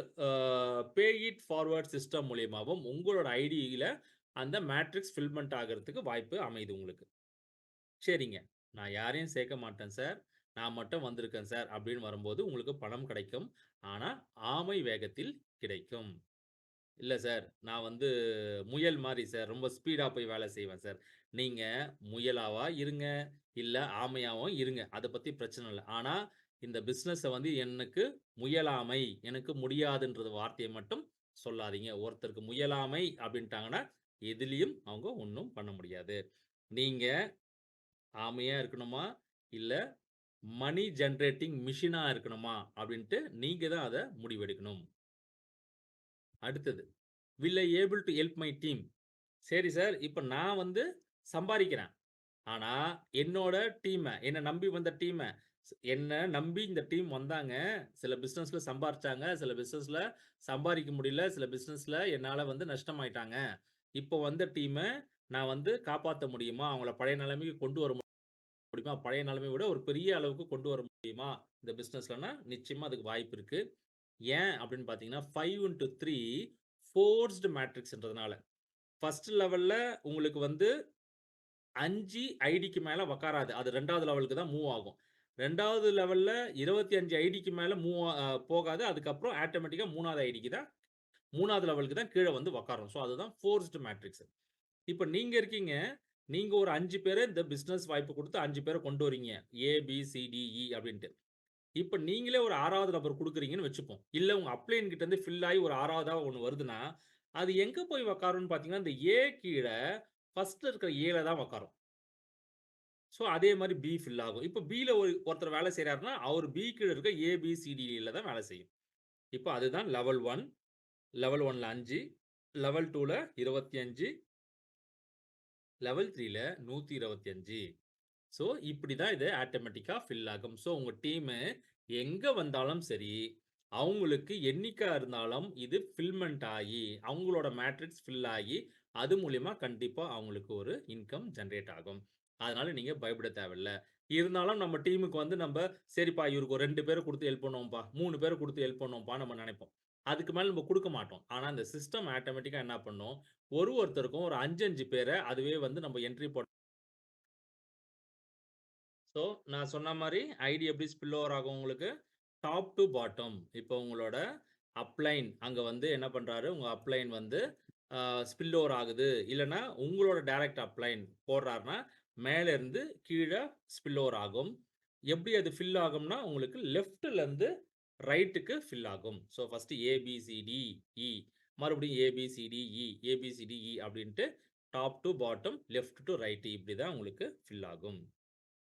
pay it forward system மூலியமாவும், உங்களோட ஐடியில அந்த மேட்ரிக்ஸ் ஃபில்மென்ட் ஆகறதுக்கு வாய்ப்பு அமையுது உங்களுக்கு. சரிங்க. நான் யாரையும் சேர்க்க மாட்டேன் சார். நான் மட்டும் வந்திருக்கேன் சார் அப்படின்னு வரும்போது உங்களுக்கு பணம் கிடைக்கும். ஆனா, ஆமை வேகத்தில் கிடைக்கும். இல்ல சார், நான் வந்து முயல் மாரி சார். ரொம்ப ஸ்பீடா போய் வேலை செய்வேன் சார். நீங்க முயலாவா இருங்க, இல்ல ஆமையாவும் இருங்க. அத பத்தி பிரச்சனை இல்ல. ஆனா, இந்த பிசினஸ வந்து எனக்கு முயலாமை, எனக்கு முடியாதுன்றது வார்த்தைய மட்டும் சொல்லாதீங்க. ஒருத்தருக்கு முயலாமை அப்படின்ட்டாங்கன்னா, எதிலயும் அவங்க ஒண்ணும் பண்ண முடியாது. நீங்க ஆமையா இருக்கணுமா? இல்ல மனி ஜெனரேட்டிங் மெஷினா இருக்கணுமா? அப்படின்ட்டு நீங்க தான் அத முடிவெடுக்கணும். அடுத்தது, will I able to help my team? சரி சார், இப்ப நான் வந்து சம்பாரிக்கிறேன். ஆனா, என்னோட என்ன நம்பி வந்த என்ன நம்பி இந்த டீம் வந்தாங்க. சில பிசினஸ்ல சம்பாரிச்சாங்க. சில பிசினஸ்ல சம்பாரிக்க முடியல. சில பிசினஸ்ல என்னால வந்து நஷ்டமாயிட்டாங்க. இப்போ வந்த நான் வந்து காப்பாத்த முடியுமா? அவங்கள பழைய நிலைமைக்கு கொண்டு வர முடியுமா? பழைய நிலைமைய விட ஒரு பெரிய அளவுக்கு கொண்டு வர முடியுமா? இந்த பிசினஸ்லன்னா, நிச்சயமா அதுக்கு வாய்ப்பு இருக்கு. ஏன் அப்படின்னு பார்த்தீங்கன்னா, 5 ஃபோர்ஸ்டு மேட்ரிக்ஸ்ன்றதுனால. ஃபர்ஸ்ட் லெவல்ல உங்களுக்கு வந்து 5 ஐடிக்கு மேல உட்காராது. அது 2வது லெவலுக்கு தான் மூவ் ஆகும். 2வது லெவல்ல 25 ஐடிக்கு மேல மூவ் போகாது. அதுக்கப்புறம் ஆட்டோமேட்டிக்கா 3வது லெவலுக்கு தான் கீழ வந்து உட்காரும். ஸோ அதுதான் ஃபோர்ஸ்டு மேட்ரிக்ஸ். இப்ப நீங்க இருக்கீங்க. நீங்க ஒரு 5 பேர இந்த பிசினஸ் வாய்ப்பு குடுத்து 5 பேர கொண்டு வரீங்க. ஏ, பி, சி, டி, இ அப்படின்ட்டு. இப்ப நீங்களே ஒரு 6வது நபர் குடுக்குறீங்கன்னு வச்சுப்போம். இல்ல உங்க அப்ளையன் கிட்ட இருந்து ஃபில் ஆயி ஒரு 6வதா ஒண்ணு வருதுன்னா, அது எங்க போய் உட்காரும்னு பார்த்தீங்கன்னா, இந்த ஏ கீழ ஃபர்ஸ்ட்ல இருக்கிற ஏல தான் உட்காரும். ஸோ அதே மாரி பி ஃபில் ஆகும். இப்ப பில ஒருத்தர் வேலை செய்றாருன்னா, அவரு பி கீழ இருக்க ஏ, பி, சி, டில தான் வேலை செய்யும். இப்ப அதுதான் லெவல் 1. லெவல் 1ல 5, லெவல் 2ல 25, லெவல் 3ல 125. ஸோ, இப்படி தான் இது ஆட்டோமேட்டிக்கா ஃபில் ஆகும். ஸோ, உங்க டீமு எங்க வந்தாலும் சரி, அவங்களுக்கு என்னைக்கா இருந்தாலும் இது ஃபில்மென்ட் ஆயி, அவங்களோட மேட்ரிக்ஸ் ஃபில் ஆகி, அது மூலியமா கண்டிப்பா அவங்களுக்கு ஒரு இன்கம் ஜெனரேட் ஆகும். அதனால நீங்க பயப்பட தேவையில்ல. இருந்தாலும் நம்ம டீமுக்கு வந்து சரிப்பா இவருக்கு ஒரு 2 பேர குடுத்து ஹெல்ப் பண்ணுவோம்ப்பா, 3 பேர குடுத்து ஹெல்ப் பண்ணுவோம்ப்பா நம்ம நெனைப்போம். அதுக்கு மேல நம்ம குடுக்க மாட்டோம். ஆனா, இந்த சிஸ்டம் ஆட்டோமேட்டிக்கா என்ன பண்ணும், ஒருத்தருக்கும் ஒரு 5, 5 பேர அதுவே வந்து நம்ம என்ட்ரி போட ஸோ, நான் சொன்ன மாரி ஐடி எப்படி ஸ்பில் ஓவர் ஆகும் உங்களுக்கு? Top to bottom. இப்போ உங்களோட அப்லைன் அங்க வந்து என்ன பண்றாரு, உங்க அப்லைன் வந்து ஸ்பில் ஓவர் ஆகுது. இல்லன்னா உங்களோட டைரக்ட் அப்லைன் போடுறாருன்னா, மேல இருந்து கீழ ஸ்பில் ஓவர் ஆகும். எப்படி அது ஃபில் ஆகும்னா, உங்களுக்கு லெஃப்ட்லருந்து ரைட்டுக்கு ஃபில் ஆகும். ஸோ, ஃபர்ஸ்ட்டு ஏபிசிடி, இ மறுபடியும் ஏபிசிடி, இ ஏபிசிடி, இ அப்படின்ட்டு top to bottom, left to right இப்படி தான் உங்களுக்கு ஃபில் ஆகும்.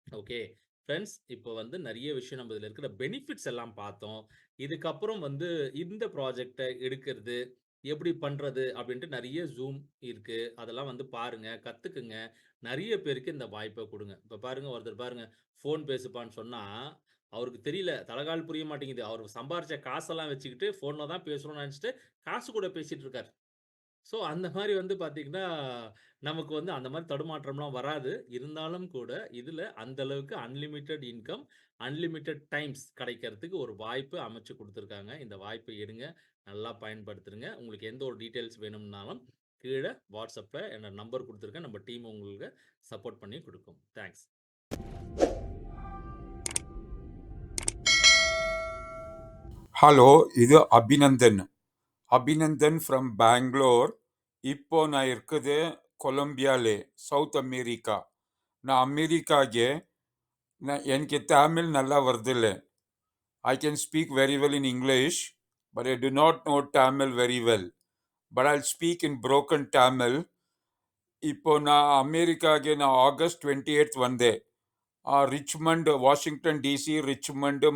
ஓகே. ஃபிரெண்ட்ஸ் இப்போ வந்து நெறைய விஷயம் நம்ம இதில இருக்கிற பெனிஃபிட்ஸ் எல்லாம் பார்த்தோம். இதுக்கப்புறம் வந்து இந்த ப்ராஜெக்ட்ட எடுக்கிறது, எப்படி பண்றது அப்படின்ட்டு நெறைய Zoom இருக்கு. அதெல்லாம் வந்து பாருங்க, கத்துக்குங்க. நெறைய பேருக்கு இந்த வாய்ப்ப குடுங்க. இப்ப பாருங்க ஒருத்தர் பாருங்க, ஃபோன் பேசுப்பான்னு சொன்னா, அவருக்கு தெரியல. தலகால் புரிய மாட்டேங்குது. அவரு சம்பாரிச்ச காசெல்லாம் வச்சுக்கிட்டு ஃபோன்ல தான் பேசணும்னு நெனச்சுட்டு, காசு கூட பேசிட்டு இருக்காரு. ஸோ, அந்த மாரி வந்து பார்த்தீங்கன்னா, நமக்கு வந்து அந்த மாரி தடுமாற்றம்லாம் வராது. இருந்தாலும் கூட, இதுல அந்த அளவுக்கு அன்லிமிட்டட் இன்கம், அன்லிமிட்டட் டைம்ஸ் கிடைக்கிறதுக்கு ஒரு வாய்ப்பு அமைச்சு குடுத்துருக்காங்க. இந்த வாய்ப்ப எடுங்க. நல்லா பயன்படுத்துங்க. உங்களுக்கு எந்த ஒரு டீட்டெயில்ஸ் வேணும்னாலும், கீழ WhatsAppல என்னோட நம்பர் குடுத்துருக்கேன். நம்ம டீம் உங்களுக்கு சப்போர்ட் பண்ணி குடுக்கும். தேங்க்ஸ். ஹலோ, இது அபிநந்தன். அபிநந்தன் ஃப்ரம் பெங்களூர். இப்போ நான் இருக்குது கொலம்பியாலே, சவுத் அமெரிக்கா. நான் அமெரிக்காಗೆ எனக்கு தமிழ் நல்லா வருதில்ல. I can speak very well in English, but I do not know Tamil very well. But I'll speak in broken Tamil. இப்போ நான் அமெரிக்காಗೆ நான் ஆகஸ்ட் 28th வந்தேன். Richmond Washington DC Richmond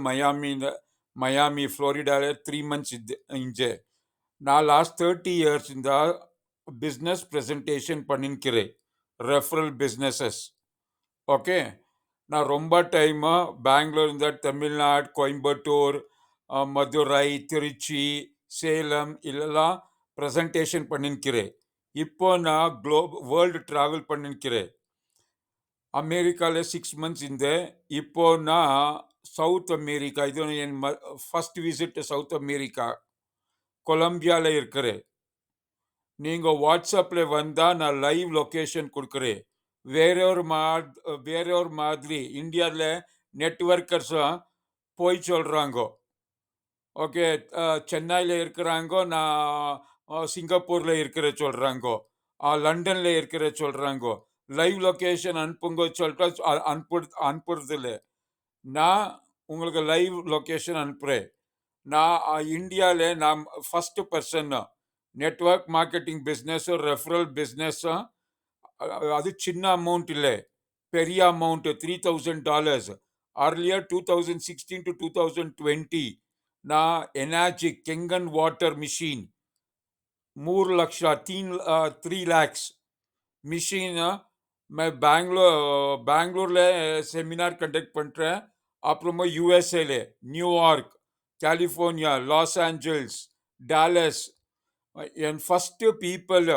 Miami ಫ್ಲೋರಿಡಾಲೆ 3 months ಇಂಜೆ நான் லாஸ்ட் 30 years இந்த பிஸ்னஸ் ப்ரெசன்டேஷன் பண்ணிக்கிறேன் ரெஃபரல் பிஸ்னஸஸ். ஓகே, நான் ரொம்ப டைமு பெங்களூர் இந்த தமிழ்நாடு கோயம்புத்தூர் மதுரை திருச்சி சேலம் இல்லெல்லாம் ப்ரெசன்டேஷன் பண்ணிக்கிறேன். இப்போ நான் வேர்ல்டு ட்ராவல் பண்ணிக்கிறேன். அமெரிக்காவில் 6 months இருந்தேன். இப்போ நான் சவுத் அமெரிக்கா, இது என் ஃபர்ஸ்ட் விசிட் சவுத் அமெரிக்கா, கொலம்பியாவில் இருக்கிறேன். நீங்கள் வாட்ஸ்அப்பில் வந்தால் நான் லைவ் லொக்கேஷன் கொடுக்குறேன். வேற ஒரு மாதிரி இந்தியாவில் நெட்வொர்க்கர்ஸும் போய் சொல்கிறாங்க. ஓகே, சென்னையில் இருக்கிறாங்க, நான் சிங்கப்பூரில் இருக்கிற சொல்கிறாங்க, லண்டனில் இருக்கிற சொல்கிறாங்க. லைவ் லொக்கேஷன் அனுப்புங்க சொல்லிட்டு அனுப்புறதில்ல. நான் உங்களுக்கு லைவ் லொக்கேஷன் அனுப்புகிறேன். நான் இந்தியாவில் நான் ஃபஸ்ட்டு பர்சன் நெட்வொர்க் மார்க்கெட்டிங் பிஸ்னஸும் ரெஃபரல் பிஸ்னஸும். அது சின்ன அமௌண்ட் இல்லை, பெரிய அமௌண்ட்டு $3,000. அர்லியர் 2016 to 2020 நான் எனர்ஜி கெங்கன் வாட்டர் மிஷின் 3 லட்சம் 3 lakhs மிஷின் मैं பெங்களூரில் செமினார் கண்டக்ட் பண்ணுறேன். அப்புறமா யூஎஸ்ஏல New York, California, Los Angeles, Dallas. என் ஃபஸ்ட்டு பீப்புள்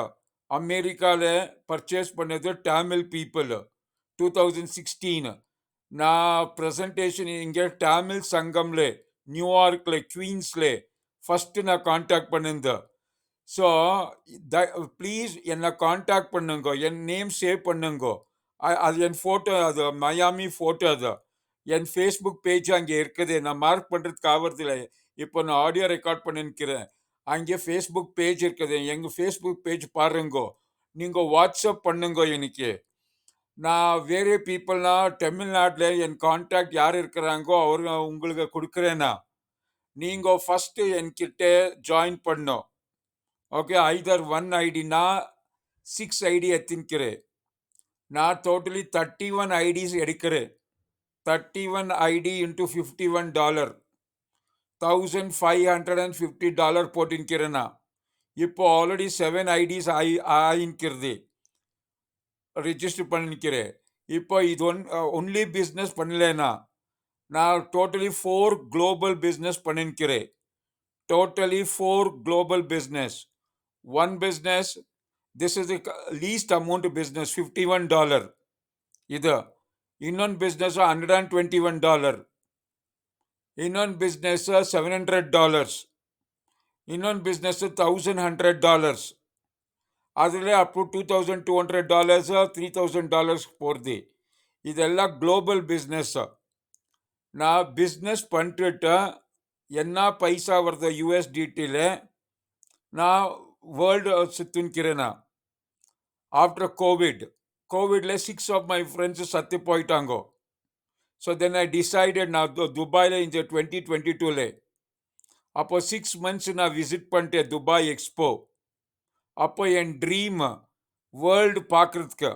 அமெரிக்காவில் பர்ச்சேஸ் பண்ணது தமிழ் பீப்புள். 2016 நான் ப்ரெசன்டேஷன் இங்கே தமிழ் சங்கம்ல நியூயார்க்கில் குவீன்ஸில் ஃபஸ்ட்டு நான் கான்டாக்ட் பண்ணியிருந்தேன். ஸோ ப்ளீஸ் என்னை கான்டாக்ட் பண்ணுங்க, என் நேம் சேவ் பண்ணுங்க. அது என் ஃபோட்டோ, அது மயாமி ஃபோட்டோ. அது என் ஃபேஸ்புக் பேஜ் அங்கே இருக்குது. நான் மார்க் பண்ணுறதுக்கு ஆகிறதில்ல. இப்போ நான் ஆடியோ ரெக்கார்ட் பண்ணிக்கிறேன். அங்கே ஃபேஸ்புக் பேஜ் இருக்குது. எங்கள் ஃபேஸ்புக் பேஜ் பாருங்கோ. நீங்கள் வாட்ஸ்அப் பண்ணுங்க எனக்கு. நான் வேறு பீப்புள்னா தமிழ்நாட்டில் என் கான்டாக்ட் யார் இருக்கிறாங்கோ அவங்க உங்களுக்கு கொடுக்குறேன்னா நீங்கள் ஃபஸ்ட்டு என்கிட்ட ஜாயின் பண்ணோம். ஓகே, ஐதர் 1 ID நான் 6 ID எத்தின்கிறேன். நான் டோட்டலி 31 IDs எடுக்கிறேன். 31 ID into $51, $1,550 போட்டிருக்கிறேன்னா. இப்போ ஆல்ரெடி 7 IDs ஆகிக்கிறது, ரிஜிஸ்டர் பண்ணிக்கிறேன். இப்போ இது ஒன்லி பிஸ்னஸ் பண்ணலன்னா நான் டோட்டலி 4 குளோபல் பிஸ்னஸ் பண்ணிக்கிறேன். Totally 4 global business. One business, this is the least amount of business, $51. இது இன்னொன்று பிஸ்னஸ் $121, இன்னொன்று பிஸ்னஸ் $700, இன்னொன்று பிஸ்னஸ் $1,100. அதில் அப் டு $2,200, $3,000 போகிறது. இதெல்லாம் குளோபல் பிஸ்னஸ். நான் பிஸ்னஸ் பண்ணிட்டு என்ன பைசா வருது USDTயில் நான் வேர்ல்டு சுற்றிக்கிறேன்னா. ஆஃப்டர் கோவிடில் 6 of my friends சத்து போயிட்டாங்கோ. ஸோ தென் ஐ டிசைடட் நான் துபாயில் இந்த 2022 அப்போ 6 months நான் விசிட் பண்ணிட்டேன் துபாய் எக்ஸ்போ. அப்போ என் ட்ரீம் வேர்ல்டு பார்க்குறதுக்கு.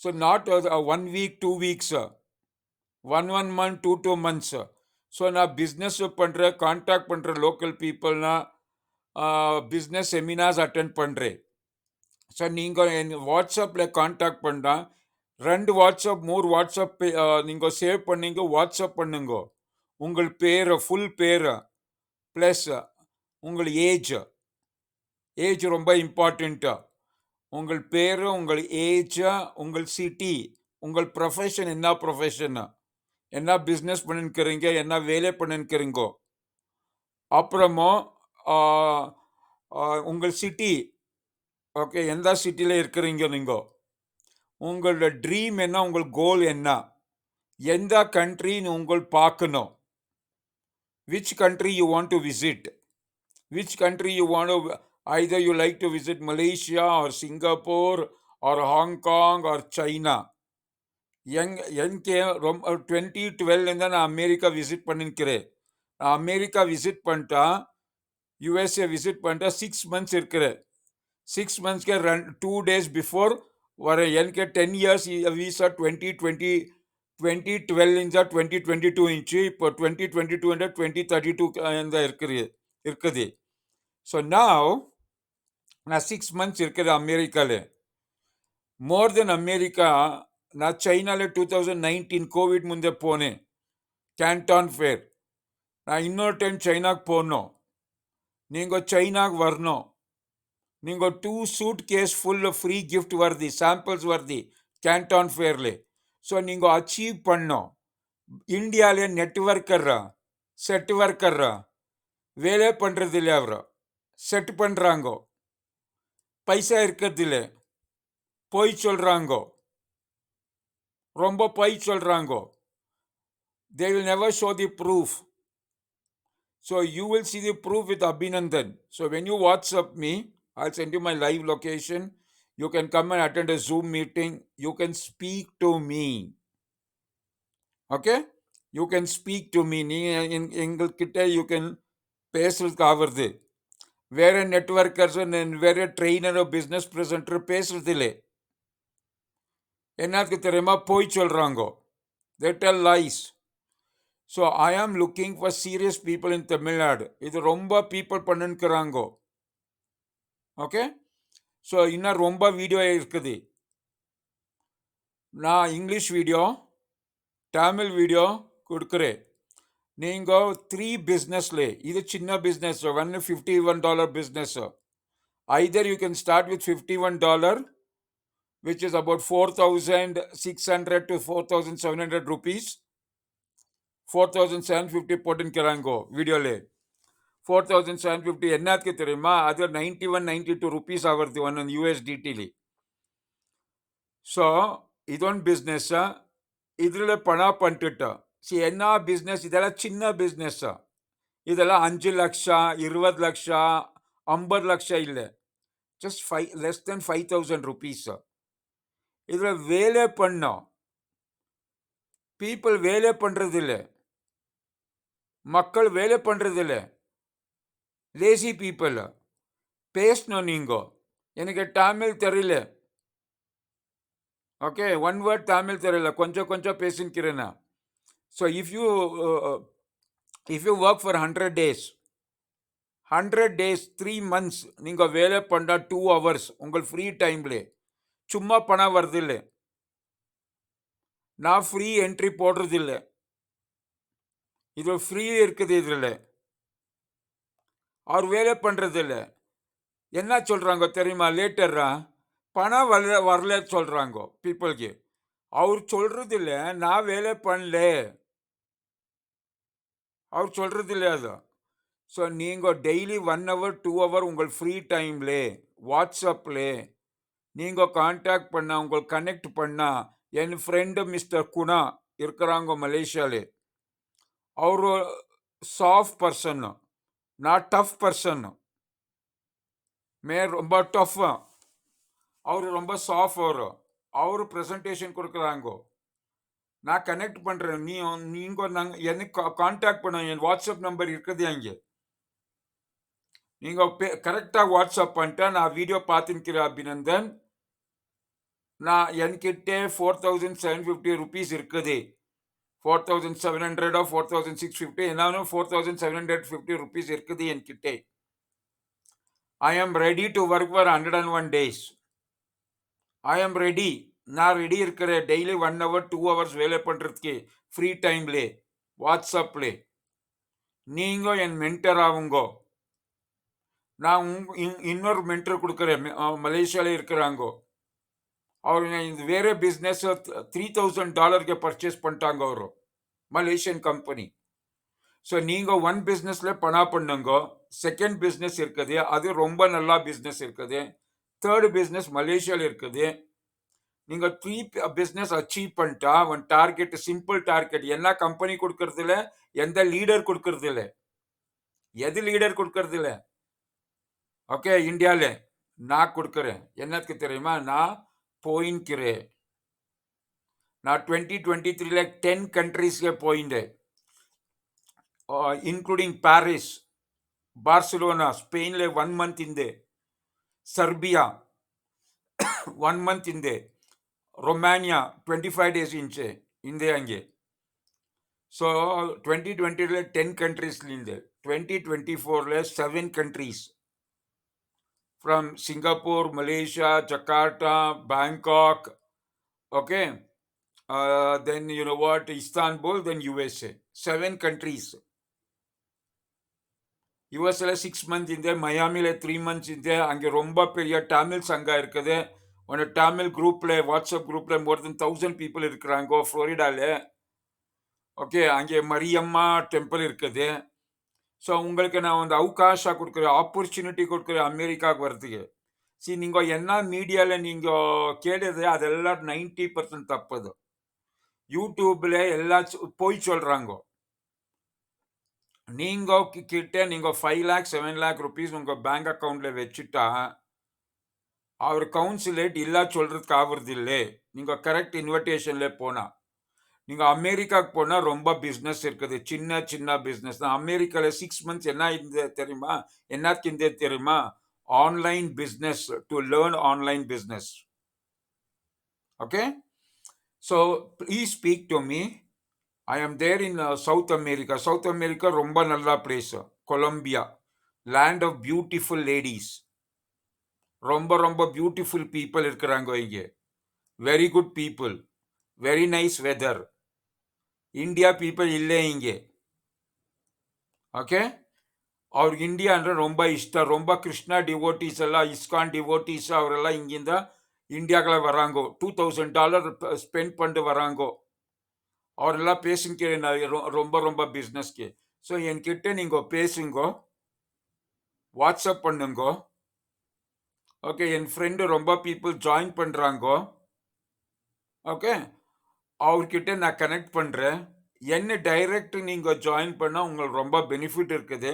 So not 1 week 2 weeks, 1 month 2 months. So நான் பிஸ்னஸ் பண்ணுறேன், கான்டாக்ட் பண்ணுறேன் லோக்கல் பீப்புள்னா, பிஸ்னஸ் செமினார்ஸ் அட்டென்ட் பண்ணுறேன். ஸோ நீங்கள் என் வாட்ஸ்அப்பில் கான்டாக்ட் பண்ணால் 2 வாட்ஸ்அப் 3 வாட்ஸ்அப் நீங்கள் சேவ் பண்ணிங்க, வாட்ஸ்அப் பண்ணுங்க. உங்கள் பேர், ஃபுல் பேர் ப்ளஸ் உங்கள் ஏஜ் ரொம்ப இம்பார்ட்டண்ட்டு. உங்கள் பேர், உங்கள் ஏஜ், உங்கள் சிட்டி, உங்கள் ப்ரொஃபஷன், என்ன ப்ரொஃபஷன், என்ன பிஸ்னஸ் பண்ணிக்கிறீங்க, என்ன வேலை பண்ணிக்கிறீங்கோ. அப்புறமா உங்கள் சிட்டி, ஓகே, எந்த சிட்டியில் இருக்கிறீங்க நீங்கள், உங்களோட ட்ரீம் என்ன, உங்கள் கோல் என்ன, எந்த கண்ட்ரின்னு உங்கள் பார்க்கணும், which country you want to visit, which country you want to, either you like to visit Malaysia or Singapore or Hong Kong or China. எனக்கு ரொம்ப 2012 நான் அமெரிக்கா விசிட் பண்ணிக்கிறேன். நான் அமெரிக்கா விசிட் பண்ணிட்டா, USA விசிட் பண்ணிட்டா 6 months இருக்கிறேன். 6 months के रन 2 days before वरे यानी के 10 years visa 2012 इंच 2022 इंच இப்போ 2022 and 2032 இந்த இருக்குது. So now நான் 6 months இருக்குது அமெரிக்கால. more than அமெரிக்கா நான் சைனால 2019 கோவிட் முந்தே போனேன் கேண்டான் ஃபேர். நான் இன்னொரு டைம் சைனாக்கு போகணும். நீங்கள் சைனாக்கு வரணும். நீங்கள் 2 suitcase full ஃப்ரீ கிஃப்ட் வருது, சாம்பிள்ஸ் வருது கேண்டான் ஃபேர்ல. ஸோ நீங்கள் அச்சீவ் பண்ணோம். இந்தியாவிலே நெட்ஒர்க் கர்றா, செட் ஒர்க் கர்றா, வேலை பண்ணுறது இல்லை, அவரை செட் பண்ணுறாங்கோ, பைசா இருக்கிறது இல்லை, பொய் சொல்கிறாங்கோ, ரொம்ப பொய் சொல்கிறாங்கோ. they will never show the proof. So you will see the proof with Abhinandan. So when you WhatsApp me, I'll send you my live location. You can come and attend a Zoom meeting. You can speak to me. Okay? You can speak to me. எங்கள்கிட்ட you can பேசுறதுக்கு ஆவறது. வேற நெட்வொர்க்கர்ஸ் வேற ட்ரெயினரோ பிஸ்னஸ் ப்ரெசென்டரோ பேசுறது இல்லை. என்னத்துக்கு தெரியுமா? போய் சொல்றாங்கோ. They tell lies. So I am looking for serious people in Tamil Nadu. இது ரொம்ப people பண்ணிருக்கிறாங்கோ. ஓகே? ஸோ இன்னும் ரொம்ப வீடியோ இருக்குது. நான் இங்கிலீஷ் வீடியோ, தமிழ் வீடியோ கொடுக்குறேன். நீங்கள் 3 பிஸ்னஸ்லே, இது சின்ன business, $151 business. either you can start with $51, which is about 4,600 to 4,700 rupees. 4,750 போட்டுக்கிறாங்கோ வீடியோலே. 4,750 என்னத்துக்கு தெரியுமா? அது 91-92 rupees ஆகிறது ஒன்று USDT. ஸோ இதொன்று பிஸ்னஸ்ஸா, இதில் பணம் பண்ணிட்டுட்டா. என்ன பிஸ்னஸ்? இதெல்லாம் சின்ன பிஸ்னஸ்ஸா. இதெல்லாம் 5 லட்சம், 20 லட்சம், 50 லட்சம் இல்லை. Just less than 5,000 rupees. இதில் வேலை பண்ணோம். பீப்புள் வேலை பண்ணுறது இல்லை, மக்கள் வேலை பண்ணுறது இல்லை, லேசி பீப்புள். பேசணும் நீங்கள். எனக்கு தமிழ் தெரியல. ஓகே, ஒன் வேர்ட் தமிழ் தெரியல, கொஞ்சம் கொஞ்சம் பேசிக்கிறேன்னா. So if you work for 100 days, 3 months நீங்கள் வேலை பண்ணால் 2 hours உங்கள் ஃப்ரீ டைம்ல சும்மா பணம் வருதில்லை. நான் ஃப்ரீ என்ட்ரி போடுறதில்லை. இது ஃப்ரீ இருக்குது. இதில் அவர் வேலை பண்ணுறதில்ல. என்ன சொல்கிறாங்க தெரியுமா? லேட்டரா பணம் வரல சொல்கிறாங்க பீப்புளுக்கு. அவர் சொல்கிறதில்ல நான் வேலை பண்ணல, அவர் சொல்கிறதில்ல அது. ஸோ நீங்கள் டெய்லி 1 hour 2 hour உங்கள் ஃப்ரீ டைம்ல வாட்ஸ்அப்பில் நீங்கள் கான்டாக்ட் பண்ணால், உங்கள் கனெக்ட் பண்ணால், என் ஃப்ரெண்டு மிஸ்டர் குணா இருக்கிறாங்க மலேசியாவில். அவர் சாஃப்ட் பர்சன், நான் டஃப் பர்சன். ரொம்ப டஃப், அவர் ரொம்ப சாஃப்ட். அவர் ப்ரெசன்டேஷன் கொடுக்குறாங்க, நான் கனெக்ட் பண்ணுறேன். நீங்கள் எனக்கு கான்டாக்ட் பண்ண, என் வாட்ஸ்அப் நம்பர் இருக்குது அங்கே. நீங்கள் கரெக்டாக வாட்ஸ்அப் பண்ணிட்டா நான் வீடியோ பார்த்துக்கிறேன். அபிநந்தன், நான் என்கிட்ட 4,750 rupees இருக்குது. 4,700 or 4,650, என்னாலும் 4,750 rupees இருக்குது என்கிட்ட. I am ready to work for 101 days. I am ready. நான் ரெடி இருக்கிறேன். டெய்லி 1 hour 2 hours வேலை பண்ணுறதுக்கு ஃப்ரீ டைம்ல வாட்ஸ்அப்ல. நீங்கள் என் மென்டர் ஆகுங்கோ. நான் இன்னொரு மென்டர் கொடுக்குறேன், மலேசியாவில் இருக்கிறாங்கோ. அவர் இது வேற பிஸ்னஸ் $3,000 பர்ச்சேஸ் பண்ணிட்டாங்க ಅವರು, மலேசியன் கம்பெனி. ஸோ நீங்கள் 1 பிஸ்னஸில் பணம் பண்ணுங்க. 2nd பிஸ்னஸ் இருக்குது, அது ரொம்ப நல்லா பிஸ்னஸ் இருக்குது. 3rd பிஸ்னஸ் மலேசியாவில் இருக்குது. நீங்கள் 3 பிஸ்னஸ் அச்சீவ் பண்ணிட்டா ஒன் டார்கெட், சிம்பிள் டார்கெட். என்ன கம்பெனி கொடுக்கறது இல்லை, எந்த லீடர் கொடுக்கறது இல்லை. எது லீடர் கொடுக்கறது இல்லை? ஓகே, இந்தியாவில் நான் கொடுக்குறேன். என்னத்துக்கு தெரியுமா? நான் போயின்கிறேன். நான் 2023 10 countries போயிட்டேன், இன்க்ளூடிங் பாரிஸ், பார்சிலோனா, ஸ்பெயினில் 1 month இருந்து. Serbia 1 month ಹಿಂದೆ, ರೊಮ್ಯಾನಿಯಾ 25 days ಹಿಂದೆ ಹಂಗೆ. ಸೊ 2020 10 countries ಹಿಂದೆ, 2024 7 countries from Singapore, Malaysia, Jakarta, Bangkok, okay, then you know what, Istanbul, then USA, 7 countries. யூஎஸ்ல 6 months ಹಿಂದೆ, மயாமில 3 months ಹಿಂದೆ. அங்கே ரொம்ப பெரிய தமிழ் சங்கம் இருக்குது. ஒரு தமிழ் குரூப்ல, வாட்ஸ்அப் குரூப்ல மோர் தென் 1000 பீப்புள் இருக்கிறாங்க ஃப்ளோரிடால. ஓகே, அங்கே மரியம்மா டெம்பிள் இருக்குது. ஸோ உங்களுக்கு நான் வந்து அவகாசம் கொடுக்குறேன், ஆப்பர்ச்சுனிட்டி கொடுக்குறேன் அமெரிக்காவுக்கு வர்றதுக்கு. நீங்கள் என்ன மீடியாவில் நீங்கள் கேடுறது அதெல்லாம் 90% தப்புது. யூடியூப்ல எல்லாம் போய் சொல்கிறாங்க. நீங்கள் கிட்ட நீங்கள் 5 lakh 7 lakh rupees உங்கள் பேங்க் அக்கௌண்ட்டில் வச்சுட்டா அவர் கவுன்சிலேட் இல்லா சொல்கிறதுக்கு ஆகுறது இல்லை. நீங்கள் கரெக்ட் இன்விடேஷனில் போனால், நீங்கள் அமெரிக்காவுக்கு போனால் ரொம்ப பிஸ்னஸ் இருக்குது, சின்ன சின்ன பிஸ்னஸ் தான். அமெரிக்காவில் 6 months என்ன இருந்தது தெரியுமா, என்னக்கு இருந்தது தெரியுமா, online business, to learn online business. Okay, so please speak to me. I am there in South America. South America ரொம்ப நல்ல place. Colombia, land of beautiful ladies. ரொம்ப ரொம்ப பியூட்டிஃபுல் பீப்புள் இருக்கிறாங்க இங்கே. Very good people, very nice weather. India people இல்லை இங்கே. ஓகே, ಅವ್ರಿಗೆ ಇಂಡಿಯಾ ಅಂದರೆ ரொம்ப ಇಷ್ಟ. ரொம்ப கிருஷ்ணா டிவோட்டீஸ் எல்லாம், இஸ்கான் டிவோட்டீஸ் அவரெல்லாம் இங்கிருந்தா இந்தியாக்களை வராங்கோ. $2000 ஸ்பெண்ட் பண்ணிட்டு வராங்கோ. அவரெல்லாம் பேசுகிறேன் ரொம்ப ரொம்ப பிஸ்னஸ்க்கு. ஸோ என்கிட்ட நீங்கள் பேசுங்கோ, வாட்ஸ்அப் பண்ணுங்கோ. ஓகே, என் ஃப்ரெண்டு ரொம்ப பீப்புள் ஜாயின் பண்ணுறாங்கோ. ஓகே, அவர்கிட்ட நான் கனெக்ட் பண்ணுறேன். என்ன டைரக்ட் நீங்கள் ஜாயின் பண்ணால் உங்களுக்கு ரொம்ப பெனிஃபிட் இருக்குது.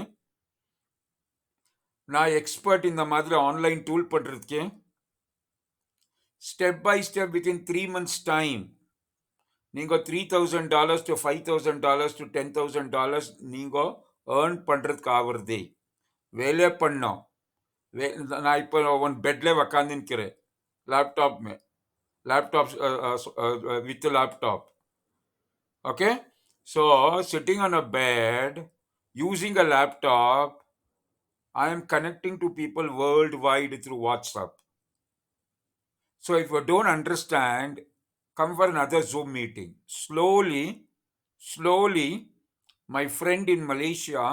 நான் எக்ஸ்பர்ட் இந்த மாதிரி ஆன்லைன் டூல் பண்ணுறதுக்கு. Step by step within 3 months time நீங்கள் $3,000 to $5,000 to $10,000 நீங்கள் ஏர்ன் பண்ணுறதுக்கு ஆகுறது. வேலை பண்ணோம். நான் இப்போ ஒன் பெட்டில் உக்காந்துக்கிறேன், laptop with a laptop. Okay, so sitting on a bed using a laptop, I am connecting to people worldwide through WhatsApp. So if you don't understand, come for another Zoom meeting. Slowly my friend in Malaysia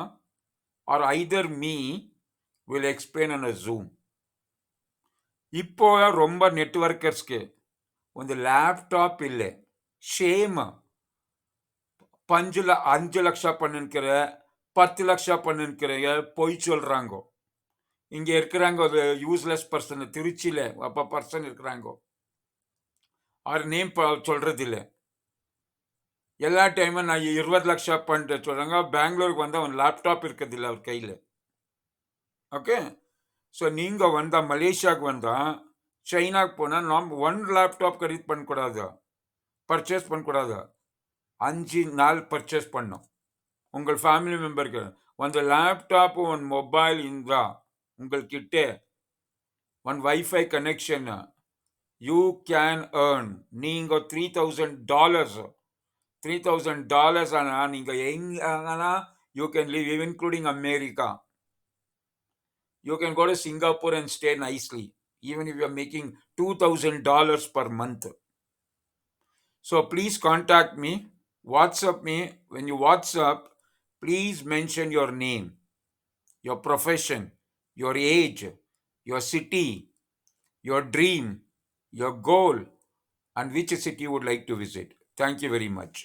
or either me will explain on a Zoom. இப்போ ரொம்ப நெட்வொர்க்கர்ஸ்க்கு ಒಂದು ಲ್ಯಾಪ್ಟಾಪ್ இல்லை, ஷேம். 5 லட்சம் பண்ணிருக்கிற, 10 லட்சம் பண்ணிருக்கிறீங்க, பொய் சொல்கிறாங்க. இங்கே இருக்கிறாங்க ஒரு யூஸ்லெஸ் பர்சன், திருச்சியில் அப்போ பர்சன் இருக்கிறாங்க. அவர் நேம் சொல்கிறதில்ல. எல்லா டைமும் நான் 20 லட்சம் பண்ணிட்டு சொல்கிறாங்க. பெங்களூருக்கு வந்தால் ஒரு லேப்டாப் இருக்கிறதில்ல அவர் கையில். ஓகே, ஸோ நீங்கள் வந்தால், மலேசியாவுக்கு வந்தால், சைனாவுக்கு போனால் நாம் 1 லேப்டாப் கரீத் பண்ணக்கூடாது, பர்ச்சேஸ் பண்ணக்கூடாது. 5 நாள் பர்ச்சேஸ் பண்ணோம். உங்கள் ஃபேமிலி மெம்பருக்கு ಒಂದು ಲ್ಯಾಪ್ಟಾಪ್, ಒಂದು ಮೊಬೈಲ್ ಇಂದ உங்கள்கிட்ட ಒಂದು wifi connection, you can earn. நீங்கள் $3,000 ஆனால் நீங்கள் எங்கன்னா you can live, including America. You can go to Singapore and stay nicely, even if you are making $2,000 per month. So please contact me, WhatsApp me. When you WhatsApp, please mention your name, your profession, your age, your city, your dream, your goal, and which city you would like to visit. Thank you very much.